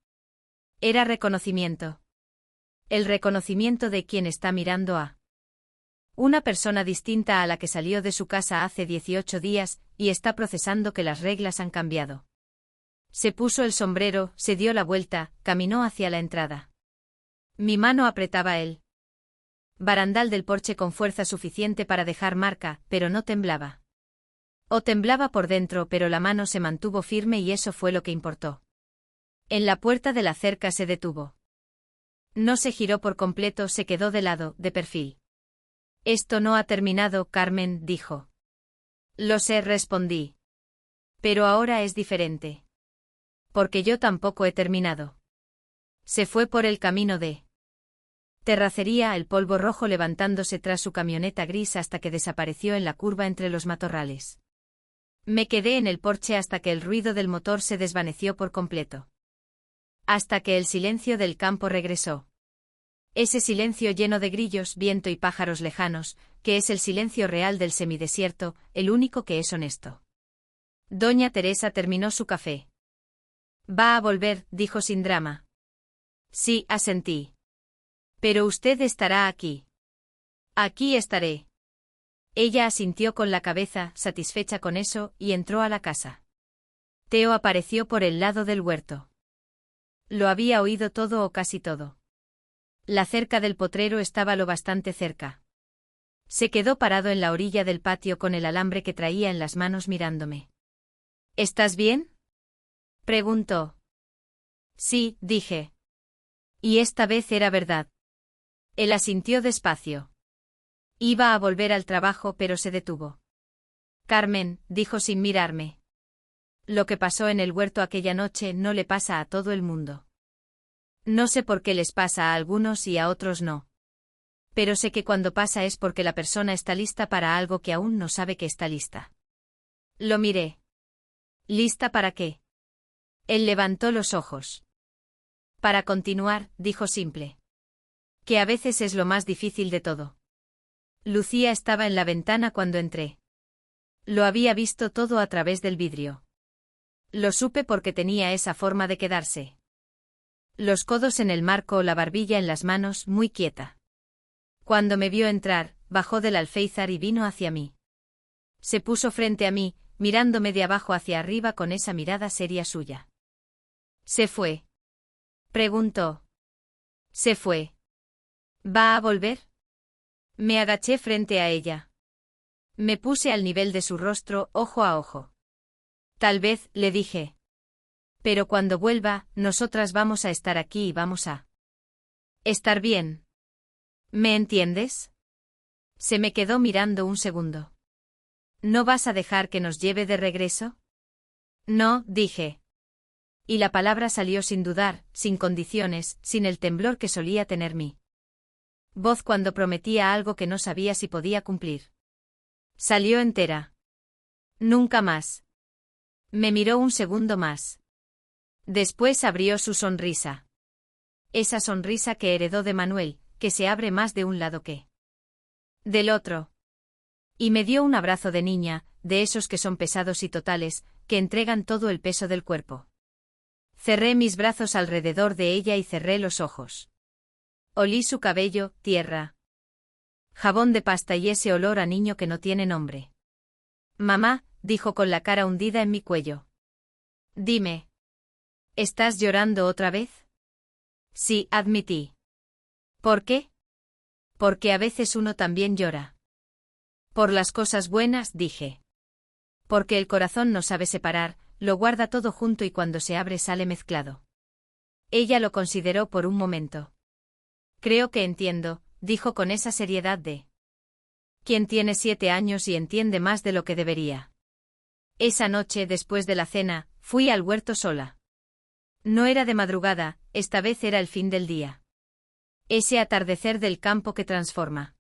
Era reconocimiento. El reconocimiento de quien está mirando a una persona distinta a la que salió de su casa hace 18 días, y está procesando que las reglas han cambiado. Se puso el sombrero, se dio la vuelta, caminó hacia la entrada. Mi mano apretaba el barandal del porche con fuerza suficiente para dejar marca, pero no temblaba. O temblaba por dentro, pero la mano se mantuvo firme y eso fue lo que importó. En la puerta de la cerca se detuvo. No se giró por completo, se quedó de lado, de perfil. Esto no ha terminado, Carmen, dijo. Lo sé, respondí. Pero ahora es diferente. Porque yo tampoco he terminado. Se fue por el camino de terracería, el polvo rojo levantándose tras su camioneta gris hasta que desapareció en la curva entre los matorrales. Me quedé en el porche hasta que el ruido del motor se desvaneció por completo. Hasta que el silencio del campo regresó. Ese silencio lleno de grillos, viento y pájaros lejanos, que es el silencio real del semidesierto, el único que es honesto. Doña Teresa terminó su café. Va a volver, dijo sin drama. Sí, asentí. Pero usted estará aquí. Aquí estaré. Ella asintió con la cabeza, satisfecha con eso, y entró a la casa. Teo apareció por el lado del huerto. Lo había oído todo o casi todo. La cerca del potrero estaba lo bastante cerca. Se quedó parado en la orilla del patio con el alambre que traía en las manos mirándome. ¿Estás bien?, preguntó. Sí, dije. Y esta vez era verdad. Él asintió despacio. Iba a volver al trabajo, pero se detuvo. Carmen, dijo sin mirarme. Lo que pasó en el huerto aquella noche no le pasa a todo el mundo. No sé por qué les pasa a algunos y a otros no. Pero sé que cuando pasa es porque la persona está lista para algo que aún no sabe que está lista. Lo miré. ¿Lista para qué? Él levantó los ojos. Para continuar, dijo simple. Que a veces es lo más difícil de todo. Lucía estaba en la ventana cuando entré. Lo había visto todo a través del vidrio. Lo supe porque tenía esa forma de quedarse. Los codos en el marco o la barbilla en las manos, muy quieta. Cuando me vio entrar, bajó del alféizar y vino hacia mí. Se puso frente a mí, mirándome de abajo hacia arriba con esa mirada seria suya. ¿Se fue? Preguntó. Se fue. ¿Va a volver? Me agaché frente a ella. Me puse al nivel de su rostro, ojo a ojo. Tal vez, le dije. Pero cuando vuelva, nosotras vamos a estar aquí y vamos a estar bien. ¿Me entiendes? Se me quedó mirando un segundo. ¿No vas a dejar que nos lleve de regreso? No, dije. Y la palabra salió sin dudar, sin condiciones, sin el temblor que solía tener mi voz cuando prometía algo que no sabía si podía cumplir. Salió entera. Nunca más. Me miró un segundo más. Después abrió su sonrisa. Esa sonrisa que heredó de Manuel, que se abre más de un lado que del otro. Y me dio un abrazo de niña, de esos que son pesados y totales, que entregan todo el peso del cuerpo. Cerré mis brazos alrededor de ella y cerré los ojos. Olí su cabello, tierra, jabón de pasta y ese olor a niño que no tiene nombre. Mamá, dijo con la cara hundida en mi cuello. Dime. ¿Estás llorando otra vez? Sí, admití. ¿Por qué? Porque a veces uno también llora. Por las cosas buenas, dije. Porque el corazón no sabe separar, lo guarda todo junto y cuando se abre sale mezclado. Ella lo consideró por un momento. Creo que entiendo, dijo con esa seriedad de quien tiene 7 años y entiende más de lo que debería. Esa noche, después de la cena, fui al huerto sola. No era de madrugada, esta vez era el fin del día. Ese atardecer del campo que transforma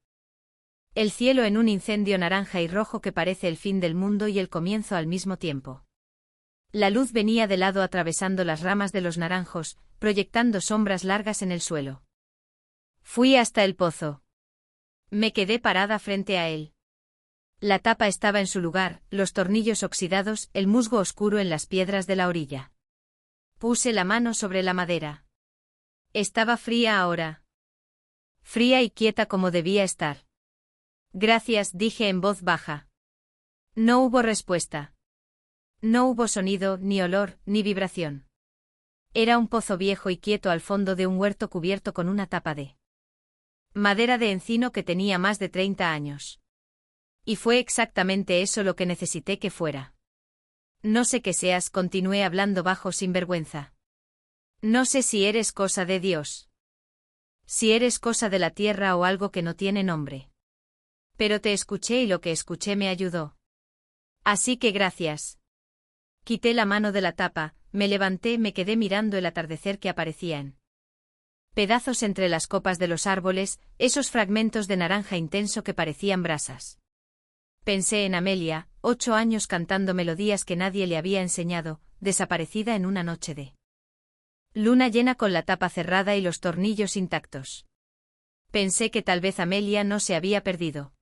el cielo en un incendio naranja y rojo que parece el fin del mundo y el comienzo al mismo tiempo. La luz venía de lado atravesando las ramas de los naranjos, proyectando sombras largas en el suelo. Fui hasta el pozo. Me quedé parada frente a él. La tapa estaba en su lugar, los tornillos oxidados, el musgo oscuro en las piedras de la orilla. Puse la mano sobre la madera. Estaba fría ahora. Fría y quieta como debía estar. Gracias, dije en voz baja. No hubo respuesta. No hubo sonido, ni olor, ni vibración. Era un pozo viejo y quieto al fondo de un huerto cubierto con una tapa de madera de encino que tenía más de 30 años. Y fue exactamente eso lo que necesité que fuera. No sé qué seas, continué hablando bajo sin vergüenza. No sé si eres cosa de Dios. Si eres cosa de la tierra o algo que no tiene nombre. Pero te escuché y lo que escuché me ayudó. Así que gracias. Quité la mano de la tapa, me levanté, me quedé mirando el atardecer que aparecía en pedazos entre las copas de los árboles, esos fragmentos de naranja intenso que parecían brasas. Pensé en Amelia, 8 años cantando melodías que nadie le había enseñado, desaparecida en una noche de luna llena con la tapa cerrada y los tornillos intactos. Pensé que tal vez Amelia no se había perdido.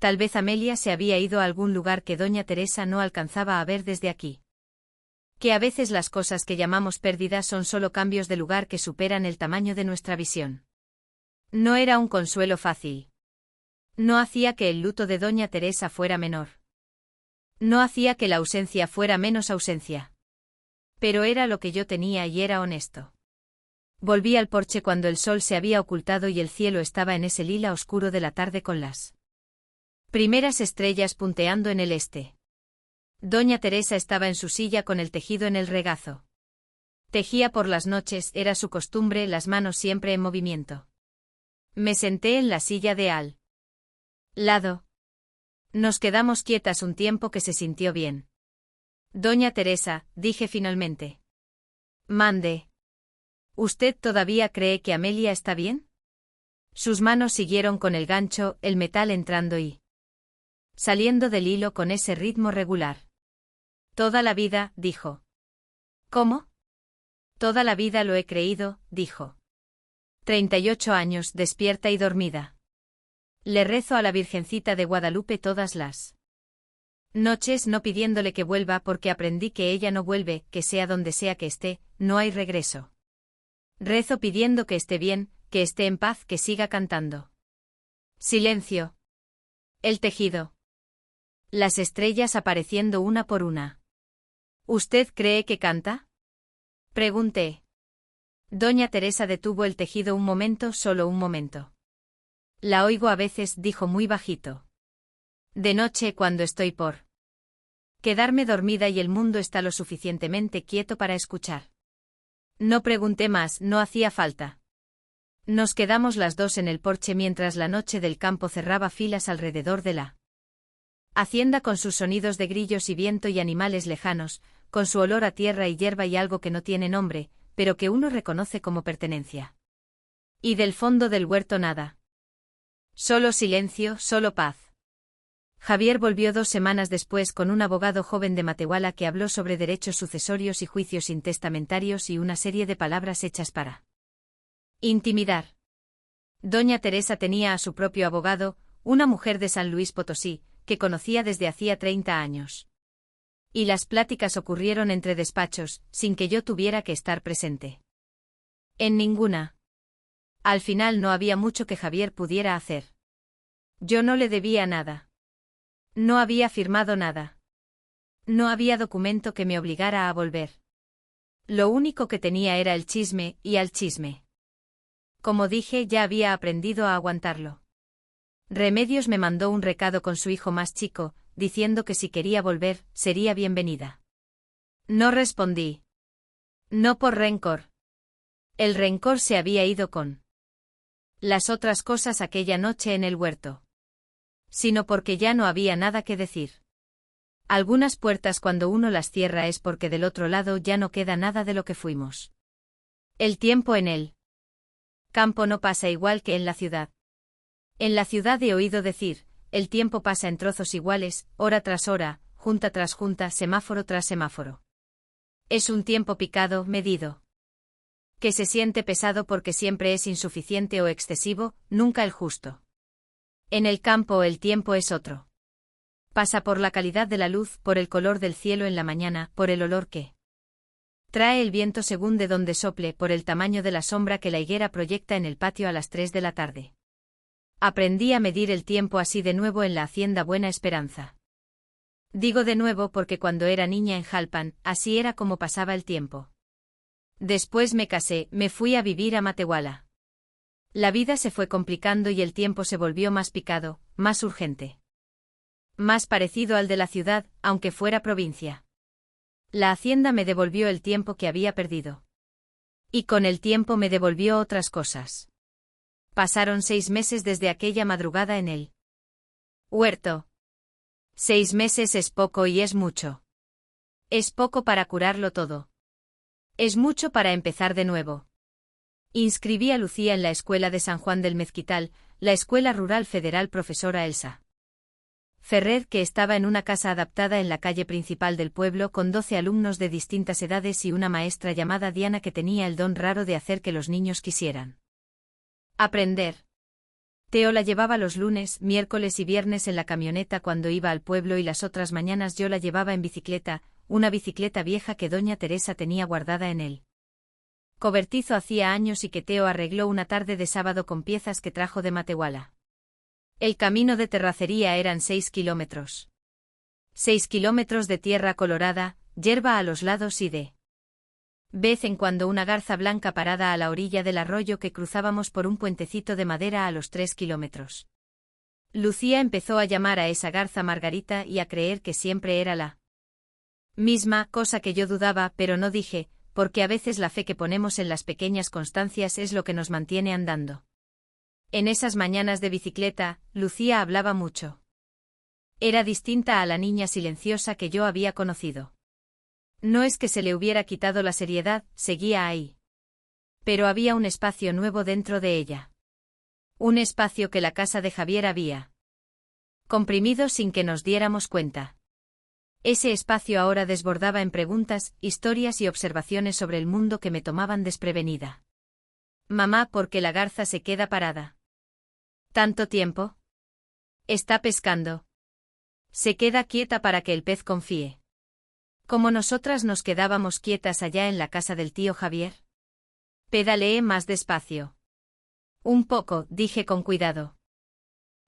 Tal vez Amelia se había ido a algún lugar que doña Teresa no alcanzaba a ver desde aquí. Que a veces las cosas que llamamos pérdidas son solo cambios de lugar que superan el tamaño de nuestra visión. No era un consuelo fácil. No hacía que el luto de doña Teresa fuera menor. No hacía que la ausencia fuera menos ausencia. Pero era lo que yo tenía y era honesto. Volví al porche cuando el sol se había ocultado y el cielo estaba en ese lila oscuro de la tarde con las primeras estrellas punteando en el este. Doña Teresa estaba en su silla con el tejido en el regazo. Tejía por las noches, era su costumbre, las manos siempre en movimiento. Me senté en la silla de al lado. Nos quedamos quietas un tiempo que se sintió bien. Doña Teresa, dije finalmente. Mande. ¿Usted todavía cree que Amelia está bien? Sus manos siguieron con el gancho, el metal entrando y saliendo del hilo con ese ritmo regular. Toda la vida, dijo. ¿Cómo? Toda la vida lo he creído, dijo. 38 años, despierta y dormida. Le rezo a la Virgencita de Guadalupe todas las noches, no pidiéndole que vuelva porque aprendí que ella no vuelve, que sea donde sea que esté, no hay regreso. Rezo pidiendo que esté bien, que esté en paz, que siga cantando. Silencio. El tejido. Las estrellas apareciendo una por una. ¿Usted cree que canta? Pregunté. Doña Teresa detuvo el tejido un momento, solo un momento. La oigo a veces, dijo muy bajito. De noche, cuando estoy por quedarme dormida y el mundo está lo suficientemente quieto para escuchar. No pregunté más, no hacía falta. Nos quedamos las dos en el porche mientras la noche del campo cerraba filas alrededor de la hacienda con sus sonidos de grillos y viento y animales lejanos, con su olor a tierra y hierba y algo que no tiene nombre, pero que uno reconoce como pertenencia. Y del fondo del huerto nada. Solo silencio, solo paz. Javier volvió 2 semanas después con un abogado joven de Matehuala que habló sobre derechos sucesorios y juicios intestamentarios y una serie de palabras hechas para intimidar. Doña Teresa tenía a su propio abogado, una mujer de San Luis Potosí, que conocía desde hacía 30 años. Y las pláticas ocurrieron entre despachos, sin que yo tuviera que estar presente. En ninguna. Al final no había mucho que Javier pudiera hacer. Yo no le debía nada. No había firmado nada. No había documento que me obligara a volver. Lo único que tenía era el chisme, y al chisme. Como dije, ya había aprendido a aguantarlo. Remedios me mandó un recado con su hijo más chico, diciendo que si quería volver, sería bienvenida. No respondí. No por rencor. El rencor se había ido con las otras cosas aquella noche en el huerto. Sino porque ya no había nada que decir. Algunas puertas cuando uno las cierra es porque del otro lado ya no queda nada de lo que fuimos. El tiempo en el campo no pasa igual que en la ciudad. En la ciudad he oído decir, el tiempo pasa en trozos iguales, hora tras hora, junta tras junta, semáforo tras semáforo. Es un tiempo picado, medido. Que se siente pesado porque siempre es insuficiente o excesivo, nunca el justo. En el campo el tiempo es otro. Pasa por la calidad de la luz, por el color del cielo en la mañana, por el olor que trae el viento según de donde sople, por el tamaño de la sombra que la higuera proyecta en el patio a las 3 de la tarde. Aprendí a medir el tiempo así de nuevo en la hacienda Buena Esperanza. Digo de nuevo porque cuando era niña en Jalpan, así era como pasaba el tiempo. Después me casé, me fui a vivir a Matehuala. La vida se fue complicando y el tiempo se volvió más picado, más urgente. Más parecido al de la ciudad, aunque fuera provincia. La hacienda me devolvió el tiempo que había perdido. Y con el tiempo me devolvió otras cosas. Pasaron 6 meses desde aquella madrugada en el huerto. 6 meses es poco y es mucho. Es poco para curarlo todo. Es mucho para empezar de nuevo. Inscribí a Lucía en la escuela de San Juan del Mezquital, la escuela rural federal profesora Elsa Ferrer, que estaba en una casa adaptada en la calle principal del pueblo con 12 alumnos de distintas edades y una maestra llamada Diana que tenía el don raro de hacer que los niños quisieran aprender. Teo la llevaba los lunes, miércoles y viernes en la camioneta cuando iba al pueblo y las otras mañanas yo la llevaba en bicicleta, una bicicleta vieja que doña Teresa tenía guardada en él. Cobertizo hacía años y que Teo arregló una tarde de sábado con piezas que trajo de Matehuala. El camino de terracería eran 6 kilómetros. 6 kilómetros de tierra colorada, hierba a los lados y de vez en cuando una garza blanca parada a la orilla del arroyo que cruzábamos por un puentecito de madera a los 3 kilómetros. Lucía empezó a llamar a esa garza Margarita y a creer que siempre era la misma, cosa que yo dudaba, pero no dije, porque a veces la fe que ponemos en las pequeñas constancias es lo que nos mantiene andando. En esas mañanas de bicicleta, Lucía hablaba mucho. Era distinta a la niña silenciosa que yo había conocido. No es que se le hubiera quitado la seriedad, seguía ahí. Pero había un espacio nuevo dentro de ella. Un espacio que la casa de Javier había comprimido sin que nos diéramos cuenta. Ese espacio ahora desbordaba en preguntas, historias y observaciones sobre el mundo que me tomaban desprevenida. Mamá, ¿por qué la garza se queda parada? ¿Tanto tiempo? Está pescando. Se queda quieta para que el pez confíe. Como nosotras nos quedábamos quietas allá en la casa del tío Javier. Pedaleé más despacio. Un poco, dije con cuidado.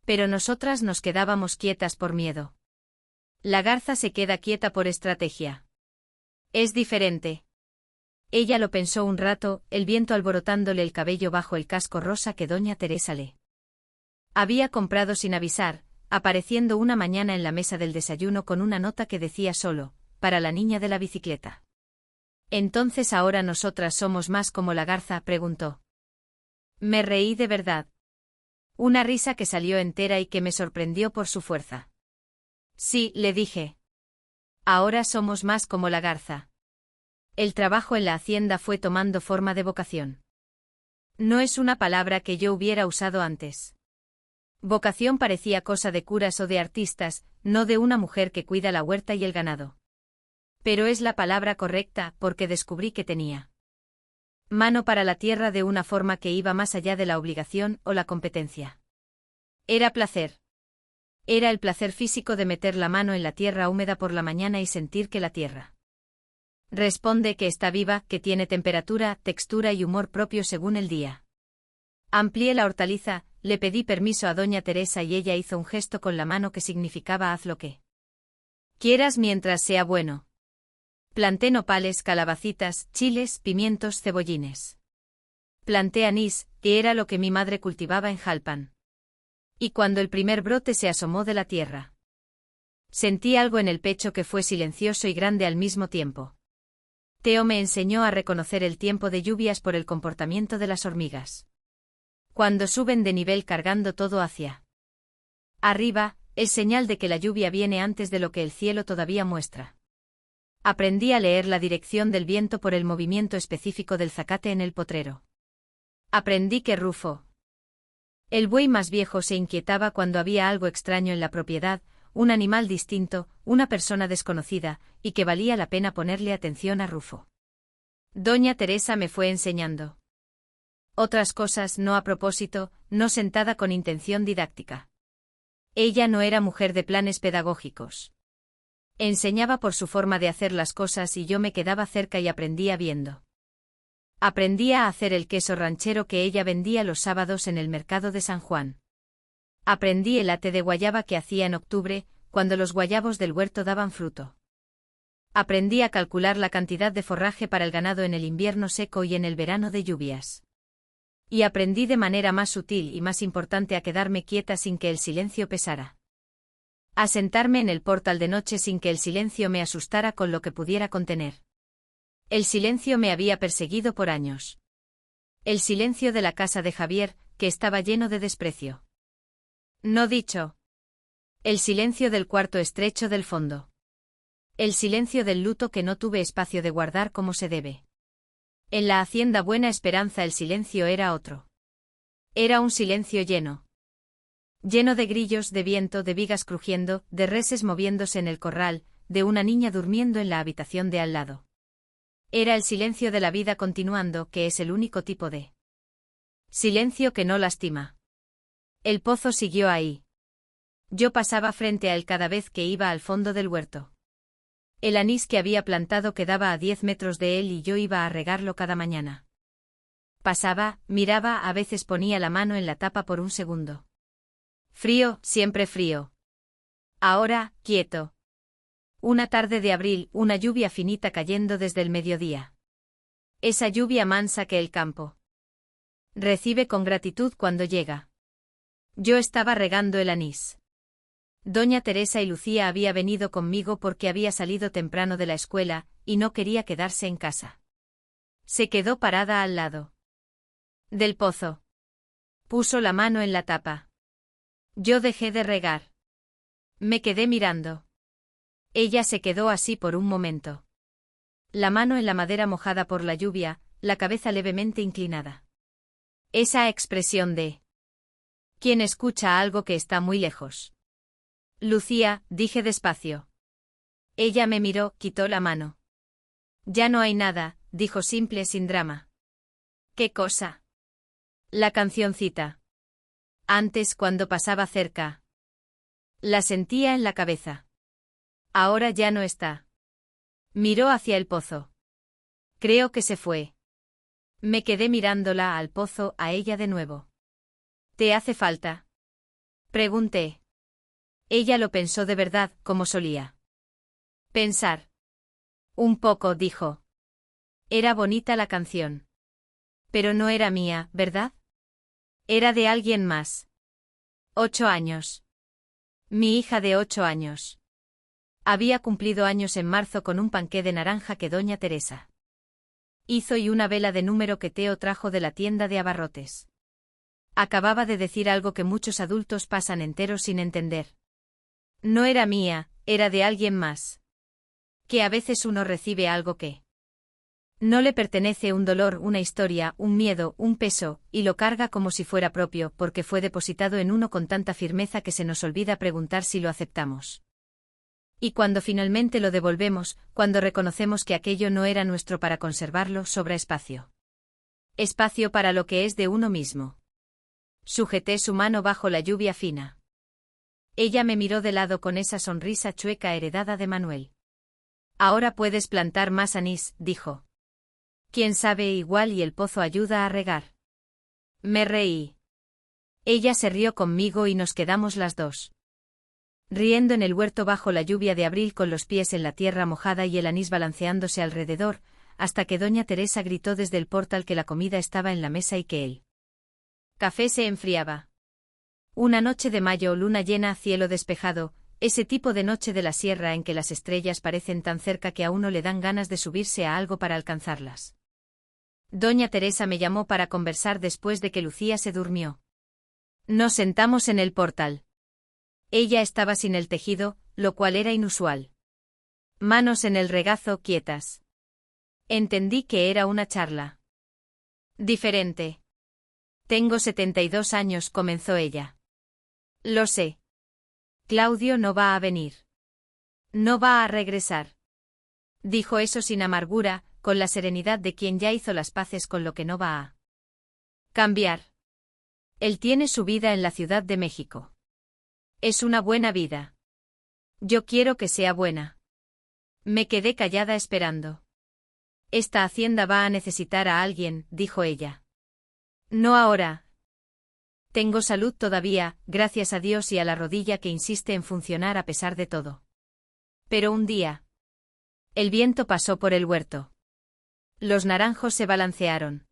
Pero nosotras nos quedábamos quietas por miedo. La garza se queda quieta por estrategia. Es diferente. Ella lo pensó un rato, el viento alborotándole el cabello bajo el casco rosa que doña Teresa le había comprado sin avisar, apareciendo una mañana en la mesa del desayuno con una nota que decía solo, para la niña de la bicicleta. ¿Entonces ahora nosotras somos más como la garza?, preguntó. Me reí de verdad. Una risa que salió entera y que me sorprendió por su fuerza. Sí, le dije. Ahora somos más como la garza. El trabajo en la hacienda fue tomando forma de vocación. No es una palabra que yo hubiera usado antes. Vocación parecía cosa de curas o de artistas, no de una mujer que cuida la huerta y el ganado. Pero es la palabra correcta, porque descubrí que tenía mano para la tierra de una forma que iba más allá de la obligación o la competencia. Era placer. Era el placer físico de meter la mano en la tierra húmeda por la mañana y sentir que la tierra responde, que está viva, que tiene temperatura, textura y humor propio según el día. Amplié la hortaliza, le pedí permiso a doña Teresa y ella hizo un gesto con la mano que significaba haz lo que quieras mientras sea bueno. Planté nopales, calabacitas, chiles, pimientos, cebollines. Planté anís, que era lo que mi madre cultivaba en Jalpan. Y cuando el primer brote se asomó de la tierra, sentí algo en el pecho que fue silencioso y grande al mismo tiempo. Teo me enseñó a reconocer el tiempo de lluvias por el comportamiento de las hormigas. Cuando suben de nivel cargando todo hacia arriba, es señal de que la lluvia viene antes de lo que el cielo todavía muestra. Aprendí a leer la dirección del viento por el movimiento específico del zacate en el potrero. Aprendí que Rufo, el buey más viejo, se inquietaba cuando había algo extraño en la propiedad, un animal distinto, una persona desconocida, y que valía la pena ponerle atención a Rufo. Doña Teresa me fue enseñando otras cosas, no a propósito, no sentada con intención didáctica. Ella no era mujer de planes pedagógicos. Enseñaba por su forma de hacer las cosas y yo me quedaba cerca y aprendía viendo. Aprendía a hacer el queso ranchero que ella vendía los sábados en el mercado de San Juan. Aprendí el ate de guayaba que hacía en octubre, cuando los guayabos del huerto daban fruto. Aprendí a calcular la cantidad de forraje para el ganado en el invierno seco y en el verano de lluvias. Y aprendí de manera más sutil y más importante a quedarme quieta sin que el silencio pesara. A sentarme en el portal de noche sin que el silencio me asustara con lo que pudiera contener. El silencio me había perseguido por años. El silencio de la casa de Javier, que estaba lleno de desprecio. No dicho. El silencio del cuarto estrecho del fondo. El silencio del luto que no tuve espacio de guardar como se debe. En la hacienda Buena Esperanza el silencio era otro. Era un silencio lleno. Lleno de grillos, de viento, de vigas crujiendo, de reses moviéndose en el corral, de una niña durmiendo en la habitación de al lado. Era el silencio de la vida continuando, que es el único tipo de silencio que no lastima. El pozo siguió ahí. Yo pasaba frente a él cada vez que iba al fondo del huerto. El anís que había plantado quedaba a 10 metros de él y yo iba a regarlo cada mañana. Pasaba, miraba, a veces ponía la mano en la tapa por un segundo. Frío, siempre frío. Ahora, quieto. Una tarde de abril, una lluvia finita cayendo desde el mediodía. Esa lluvia mansa que el campo recibe con gratitud cuando llega. Yo estaba regando el anís. Doña Teresa y Lucía había venido conmigo porque había salido temprano de la escuela, y no quería quedarse en casa. Se quedó parada al lado del pozo. Puso la mano en la tapa. Yo dejé de regar. Me quedé mirando. Ella se quedó así por un momento. La mano en la madera mojada por la lluvia, la cabeza levemente inclinada. Esa expresión de quien escucha algo que está muy lejos. Lucía, dije despacio. Ella me miró, quitó la mano. Ya no hay nada, dijo simple sin drama. ¿Qué cosa? La cancioncita. Antes cuando pasaba cerca. La sentía en la cabeza. Ahora ya no está. Miró hacia el pozo. Creo que se fue. Me quedé mirándola al pozo, a ella de nuevo. ¿Te hace falta? Pregunté. Ella lo pensó de verdad, como solía pensar. Un poco, dijo. Era bonita la canción. Pero no era mía, ¿verdad? Era de alguien más. 8 años. Mi hija de 8 años. Había cumplido años en marzo con un panqué de naranja que doña Teresa hizo y una vela de número que Teo trajo de la tienda de abarrotes. Acababa de decir algo que muchos adultos pasan enteros sin entender. No era mía, era de alguien más. Que a veces uno recibe algo que no le pertenece, un dolor, una historia, un miedo, un peso, y lo carga como si fuera propio, porque fue depositado en uno con tanta firmeza que se nos olvida preguntar si lo aceptamos. Y cuando finalmente lo devolvemos, cuando reconocemos que aquello no era nuestro para conservarlo, sobra espacio. Espacio para lo que es de uno mismo. Sujeté su mano bajo la lluvia fina. Ella me miró de lado con esa sonrisa chueca heredada de Manuel. Ahora puedes plantar más anís, dijo. Quién sabe, igual y el pozo ayuda a regar. Me reí. Ella se rió conmigo y nos quedamos las dos riendo en el huerto bajo la lluvia de abril, con los pies en la tierra mojada y el anís balanceándose alrededor, hasta que doña Teresa gritó desde el portal que la comida estaba en la mesa y que el café se enfriaba. Una noche de mayo, luna llena, cielo despejado, ese tipo de noche de la sierra en que las estrellas parecen tan cerca que a uno le dan ganas de subirse a algo para alcanzarlas. Doña Teresa me llamó para conversar después de que Lucía se durmió. Nos sentamos en el portal. Ella estaba sin el tejido, lo cual era inusual. Manos en el regazo, quietas. Entendí que era una charla diferente. Tengo 72 años, comenzó ella. Lo sé. Claudio no va a venir. No va a regresar. Dijo eso sin amargura, con la serenidad de quien ya hizo las paces con lo que no va a cambiar. Él tiene su vida en la Ciudad de México. Es una buena vida. Yo quiero que sea buena. Me quedé callada esperando. Esta hacienda va a necesitar a alguien, dijo ella. No ahora. Tengo salud todavía, gracias a Dios, y a la rodilla que insiste en funcionar a pesar de todo. Pero un día. El viento pasó por el huerto. Los naranjos se balancearon.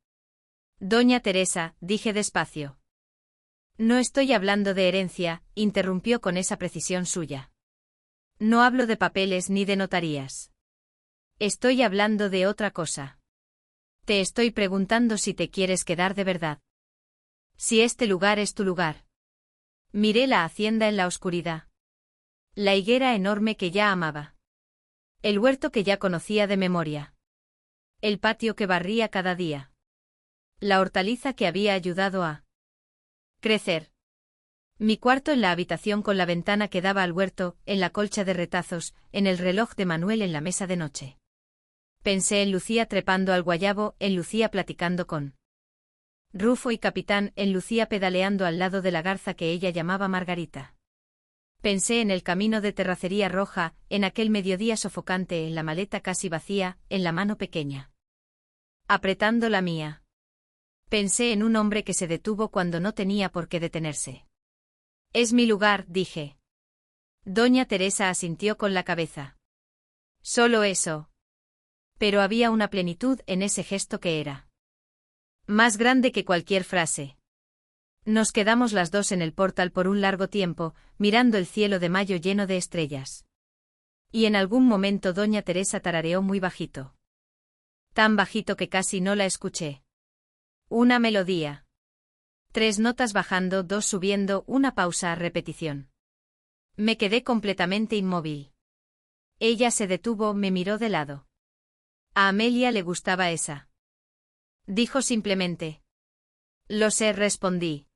Doña Teresa, dije despacio. No estoy hablando de herencia, interrumpió con esa precisión suya. No hablo de papeles ni de notarías. Estoy hablando de otra cosa. Te estoy preguntando si te quieres quedar de verdad. Si este lugar es tu lugar. Miré la hacienda en la oscuridad. La higuera enorme que ya amaba. El huerto que ya conocía de memoria. El patio que barría cada día. La hortaliza que había ayudado a crecer. Mi cuarto en la habitación con la ventana que daba al huerto, en la colcha de retazos, en el reloj de Manuel en la mesa de noche. Pensé en Lucía trepando al guayabo, en Lucía platicando con Rufo y Capitán, en Lucía pedaleando al lado de la garza que ella llamaba Margarita. Pensé en el camino de Terracería Roja, en aquel mediodía sofocante, en la maleta casi vacía, en la mano pequeña apretando la mía. Pensé en un hombre que se detuvo cuando no tenía por qué detenerse. Es mi lugar, dije. Doña Teresa asintió con la cabeza. Solo eso. Pero había una plenitud en ese gesto que era más grande que cualquier frase. Nos quedamos las dos en el portal por un largo tiempo, mirando el cielo de mayo lleno de estrellas. Y en algún momento doña Teresa tarareó muy bajito. Tan bajito que casi no la escuché. Una melodía. 3 notas bajando, 2 subiendo, una pausa, repetición. Me quedé completamente inmóvil. Ella se detuvo, me miró de lado. A Amelia le gustaba esa. Dijo simplemente. Lo sé, respondí.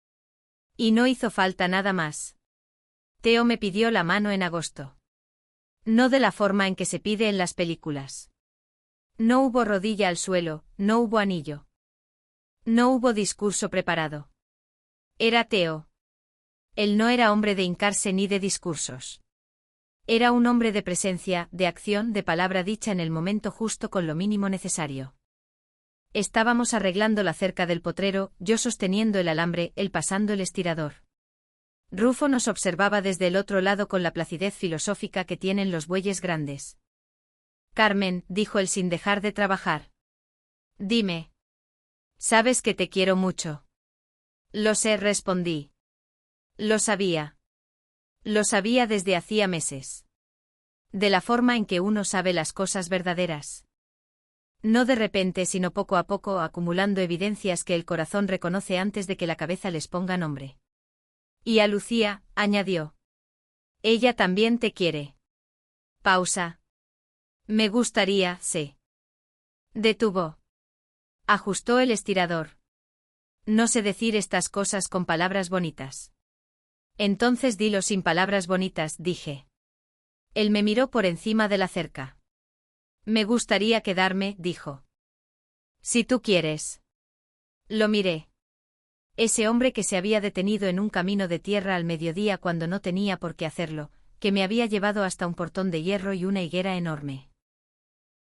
Y no hizo falta nada más. Teo me pidió la mano en agosto. No de la forma en que se pide en las películas. No hubo rodilla al suelo, no hubo anillo. No hubo discurso preparado. Era Theo. Él no era hombre de hincarse ni de discursos. Era un hombre de presencia, de acción, de palabra dicha en el momento justo con lo mínimo necesario. Estábamos arreglando la cerca del potrero, yo sosteniendo el alambre, él pasando el estirador. Rufo nos observaba desde el otro lado con la placidez filosófica que tienen los bueyes grandes. Carmen, dijo él sin dejar de trabajar. Dime. Sabes que te quiero mucho. Lo sé, respondí. Lo sabía. Lo sabía desde hacía meses. De la forma en que uno sabe las cosas verdaderas. No de repente, sino poco a poco, acumulando evidencias que el corazón reconoce antes de que la cabeza les ponga nombre. Y a Lucía, añadió. Ella también te quiere. Pausa. Me gustaría, sé. Detuvo. Ajustó el estirador. No sé decir estas cosas con palabras bonitas. Entonces dilo sin palabras bonitas, dije. Él me miró por encima de la cerca. Me gustaría quedarme, dijo. Si tú quieres. Lo miré. Ese hombre que se había detenido en un camino de tierra al mediodía cuando no tenía por qué hacerlo, que me había llevado hasta un portón de hierro y una higuera enorme.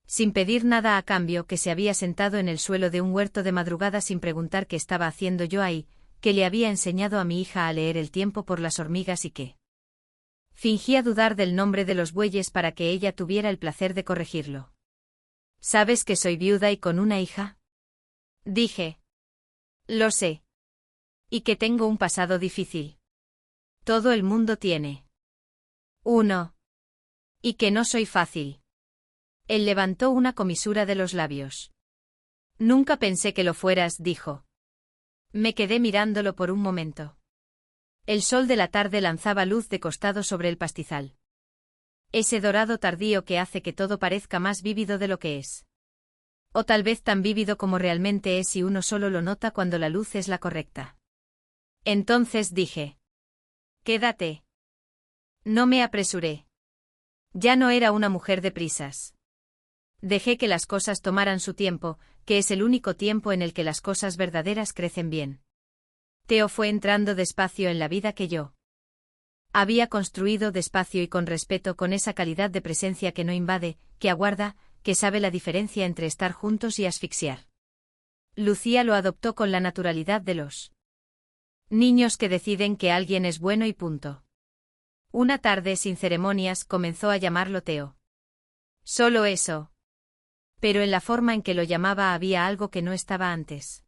Sin pedir nada a cambio, que se había sentado en el suelo de un huerto de madrugada sin preguntar qué estaba haciendo yo ahí, que le había enseñado a mi hija a leer el tiempo por las hormigas y que fingía dudar del nombre de los bueyes para que ella tuviera el placer de corregirlo. ¿Sabes que soy viuda y con una hija? Dije. Lo sé. Y que tengo un pasado difícil. Todo el mundo tiene uno. Y que no soy fácil. Él levantó una comisura de los labios. Nunca pensé que lo fueras, dijo. Me quedé mirándolo por un momento. El sol de la tarde lanzaba luz de costado sobre el pastizal. Ese dorado tardío que hace que todo parezca más vívido de lo que es. O tal vez tan vívido como realmente es si uno solo lo nota cuando la luz es la correcta. Entonces dije. Quédate. No me apresuré. Ya no era una mujer de prisas. Dejé que las cosas tomaran su tiempo, que es el único tiempo en el que las cosas verdaderas crecen bien. Theo fue entrando despacio en la vida que yo había construido despacio y con respeto, con esa calidad de presencia que no invade, que aguarda, que sabe la diferencia entre estar juntos y asfixiar. Lucía lo adoptó con la naturalidad de los niños que deciden que alguien es bueno y punto. Una tarde, sin ceremonias, comenzó a llamarlo Theo. Solo eso. Pero en la forma en que lo llamaba había algo que no estaba antes.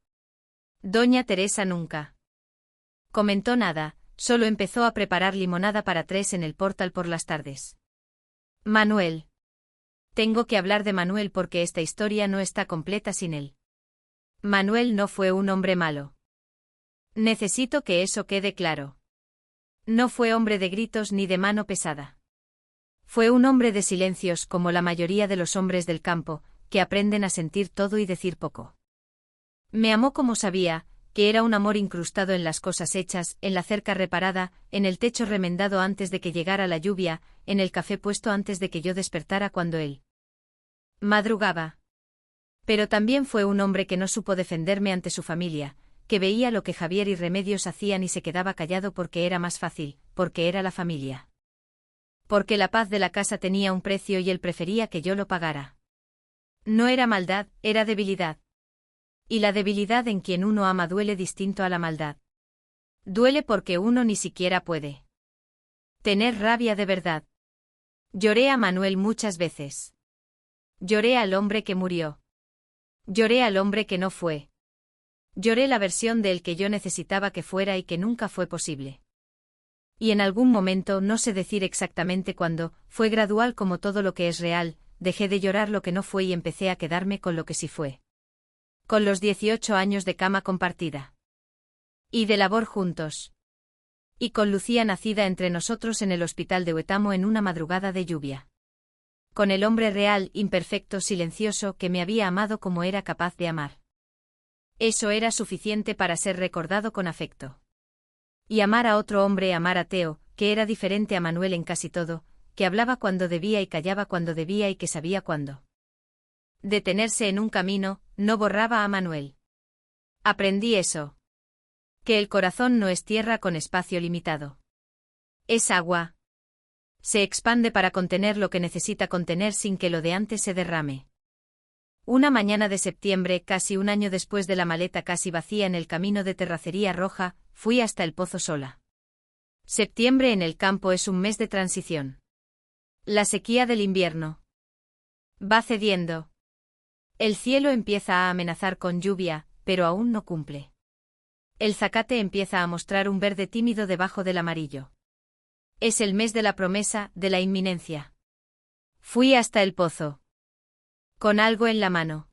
Doña Teresa nunca comentó nada, solo empezó a preparar limonada para 3 en el portal por las tardes. Manuel. Tengo que hablar de Manuel porque esta historia no está completa sin él. Manuel no fue un hombre malo. Necesito que eso quede claro. No fue hombre de gritos ni de mano pesada. Fue un hombre de silencios como la mayoría de los hombres del campo, que aprenden a sentir todo y decir poco. Me amó como sabía, que era un amor incrustado en las cosas hechas, en la cerca reparada, en el techo remendado antes de que llegara la lluvia, en el café puesto antes de que yo despertara cuando él madrugaba. Pero también fue un hombre que no supo defenderme ante su familia, que veía lo que Javier y Remedios hacían y se quedaba callado porque era más fácil, porque era la familia. Porque la paz de la casa tenía un precio y él prefería que yo lo pagara. No era maldad, era debilidad. Y la debilidad en quien uno ama duele distinto a la maldad. Duele porque uno ni siquiera puede tener rabia de verdad. Lloré a Manuel muchas veces. Lloré al hombre que murió. Lloré al hombre que no fue. Lloré la versión de él que yo necesitaba que fuera y que nunca fue posible. Y en algún momento, no sé decir exactamente cuándo, fue gradual como todo lo que es real, dejé de llorar lo que no fue y empecé a quedarme con lo que sí fue. Con los 18 años de cama compartida. Y de labor juntos. Y con Lucía nacida entre nosotros en el hospital de Huetamo en una madrugada de lluvia. Con el hombre real, imperfecto, silencioso, que me había amado como era capaz de amar. Eso era suficiente para ser recordado con afecto. Y amar a otro hombre, amar a Theo, que era diferente a Manuel en casi todo, que hablaba cuando debía y callaba cuando debía y que sabía cuándo detenerse en un camino, no borraba a Manuel. Aprendí eso. Que el corazón no es tierra con espacio limitado. Es agua. Se expande para contener lo que necesita contener sin que lo de antes se derrame. Una mañana de septiembre, casi un año después de la maleta casi vacía en el camino de Terracería Roja, fui hasta el pozo sola. Septiembre en el campo es un mes de transición. La sequía del invierno va cediendo. El cielo empieza a amenazar con lluvia, pero aún no cumple. El zacate empieza a mostrar un verde tímido debajo del amarillo. Es el mes de la promesa, de la inminencia. Fui hasta el pozo. Con algo en la mano.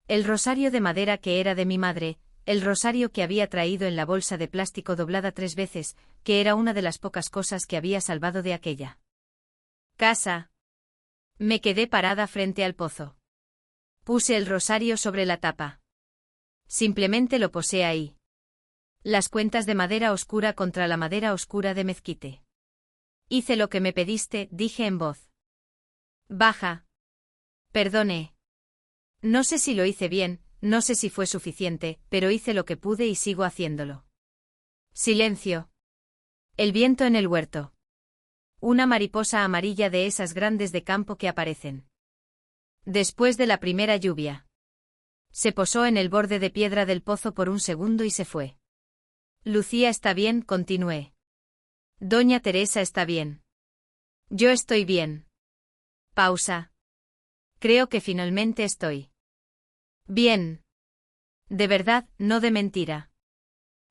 El rosario de madera que era de mi madre, el rosario que había traído en la bolsa de plástico doblada 3 veces, que era una de las pocas cosas que había salvado de aquella casa. Me quedé parada frente al pozo. Puse el rosario sobre la tapa. Simplemente lo posé ahí. Las cuentas de madera oscura contra la madera oscura de mezquite. Hice lo que me pediste, dije en voz baja. Perdone. No sé si lo hice bien, no sé si fue suficiente, pero hice lo que pude y sigo haciéndolo. Silencio. El viento en el huerto. Una mariposa amarilla de esas grandes de campo que aparecen después de la primera lluvia. Se posó en el borde de piedra del pozo por un segundo y se fue. Lucía está bien, continué. Doña Teresa está bien. Yo estoy bien. Pausa. Creo que finalmente estoy bien. De verdad, no de mentira.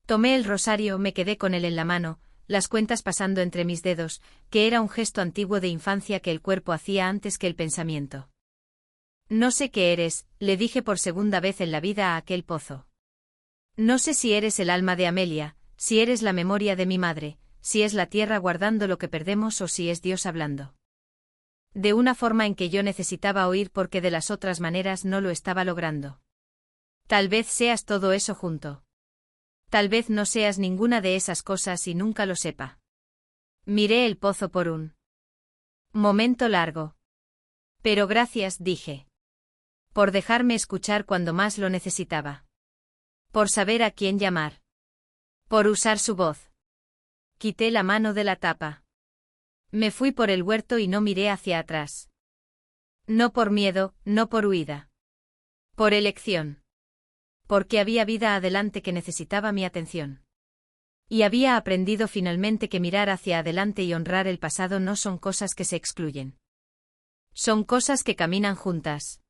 Tomé el rosario, me quedé con él en la mano, las cuentas pasando entre mis dedos, que era un gesto antiguo de infancia que el cuerpo hacía antes que el pensamiento. No sé qué eres, le dije por segunda vez en la vida a aquel pozo. No sé si eres el alma de Amelia, si eres la memoria de mi madre, si es la tierra guardando lo que perdemos o si es Dios hablando. De una forma en que yo necesitaba oír porque de las otras maneras no lo estaba logrando. Tal vez seas todo eso junto. Tal vez no seas ninguna de esas cosas y nunca lo sepa. Miré el pozo por un momento largo. Pero gracias, dije. Por dejarme escuchar cuando más lo necesitaba. Por saber a quién llamar. Por usar su voz. Quité la mano de la tapa. Me fui por el huerto y no miré hacia atrás. No por miedo, no por huida. Por elección. Porque había vida adelante que necesitaba mi atención. Y había aprendido finalmente que mirar hacia adelante y honrar el pasado no son cosas que se excluyen. Son cosas que caminan juntas.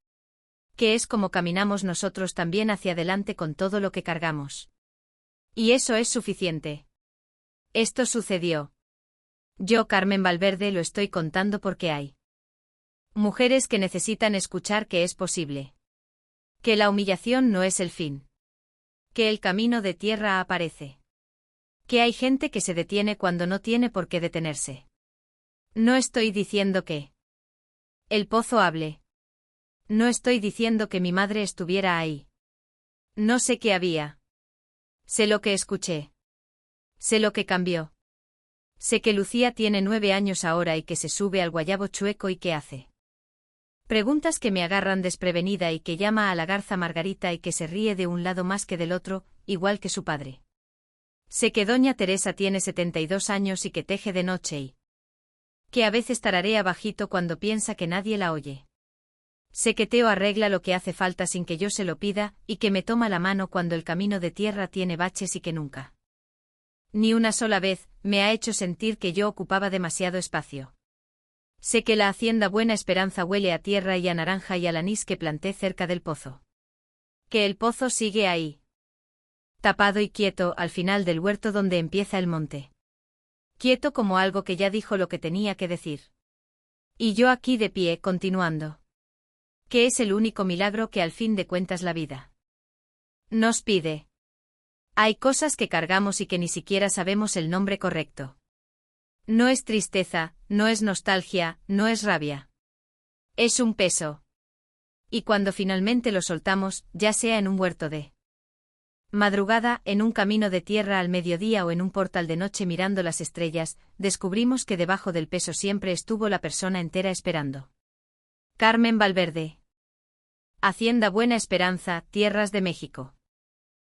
Que es como caminamos nosotros también hacia adelante con todo lo que cargamos. Y eso es suficiente. Esto sucedió. Yo, Carmen Valverde, lo estoy contando porque hay mujeres que necesitan escuchar que es posible. Que la humillación no es el fin. Que el camino de tierra aparece. Que hay gente que se detiene cuando no tiene por qué detenerse. No estoy diciendo que el pozo hable. No estoy diciendo que mi madre estuviera ahí. No sé qué había. Sé lo que escuché. Sé lo que cambió. Sé que Lucía tiene 9 años ahora y que se sube al guayabo chueco y que hace preguntas que me agarran desprevenida y que llama a la garza Margarita y que se ríe de un lado más que del otro, igual que su padre. Sé que doña Teresa tiene 72 años y que teje de noche y que a veces tararea bajito cuando piensa que nadie la oye. Sé que Teo arregla lo que hace falta sin que yo se lo pida, y que me toma la mano cuando el camino de tierra tiene baches y que nunca, ni una sola vez, me ha hecho sentir que yo ocupaba demasiado espacio. Sé que la hacienda Buena Esperanza huele a tierra y a naranja y al anís que planté cerca del pozo. Que el pozo sigue ahí. Tapado y quieto, al final del huerto donde empieza el monte. Quieto como algo que ya dijo lo que tenía que decir. Y yo aquí de pie, continuando. Que es el único milagro que al fin de cuentas la vida nos pide. Hay cosas que cargamos y que ni siquiera sabemos el nombre correcto. No es tristeza, no es nostalgia, no es rabia. Es un peso. Y cuando finalmente lo soltamos, ya sea en un huerto de Madrugada, en un camino de tierra al mediodía o en un portal de noche mirando las estrellas, descubrimos que debajo del peso siempre estuvo la persona entera esperando. Carmen Valverde. Hacienda Buena Esperanza, Tierras de México.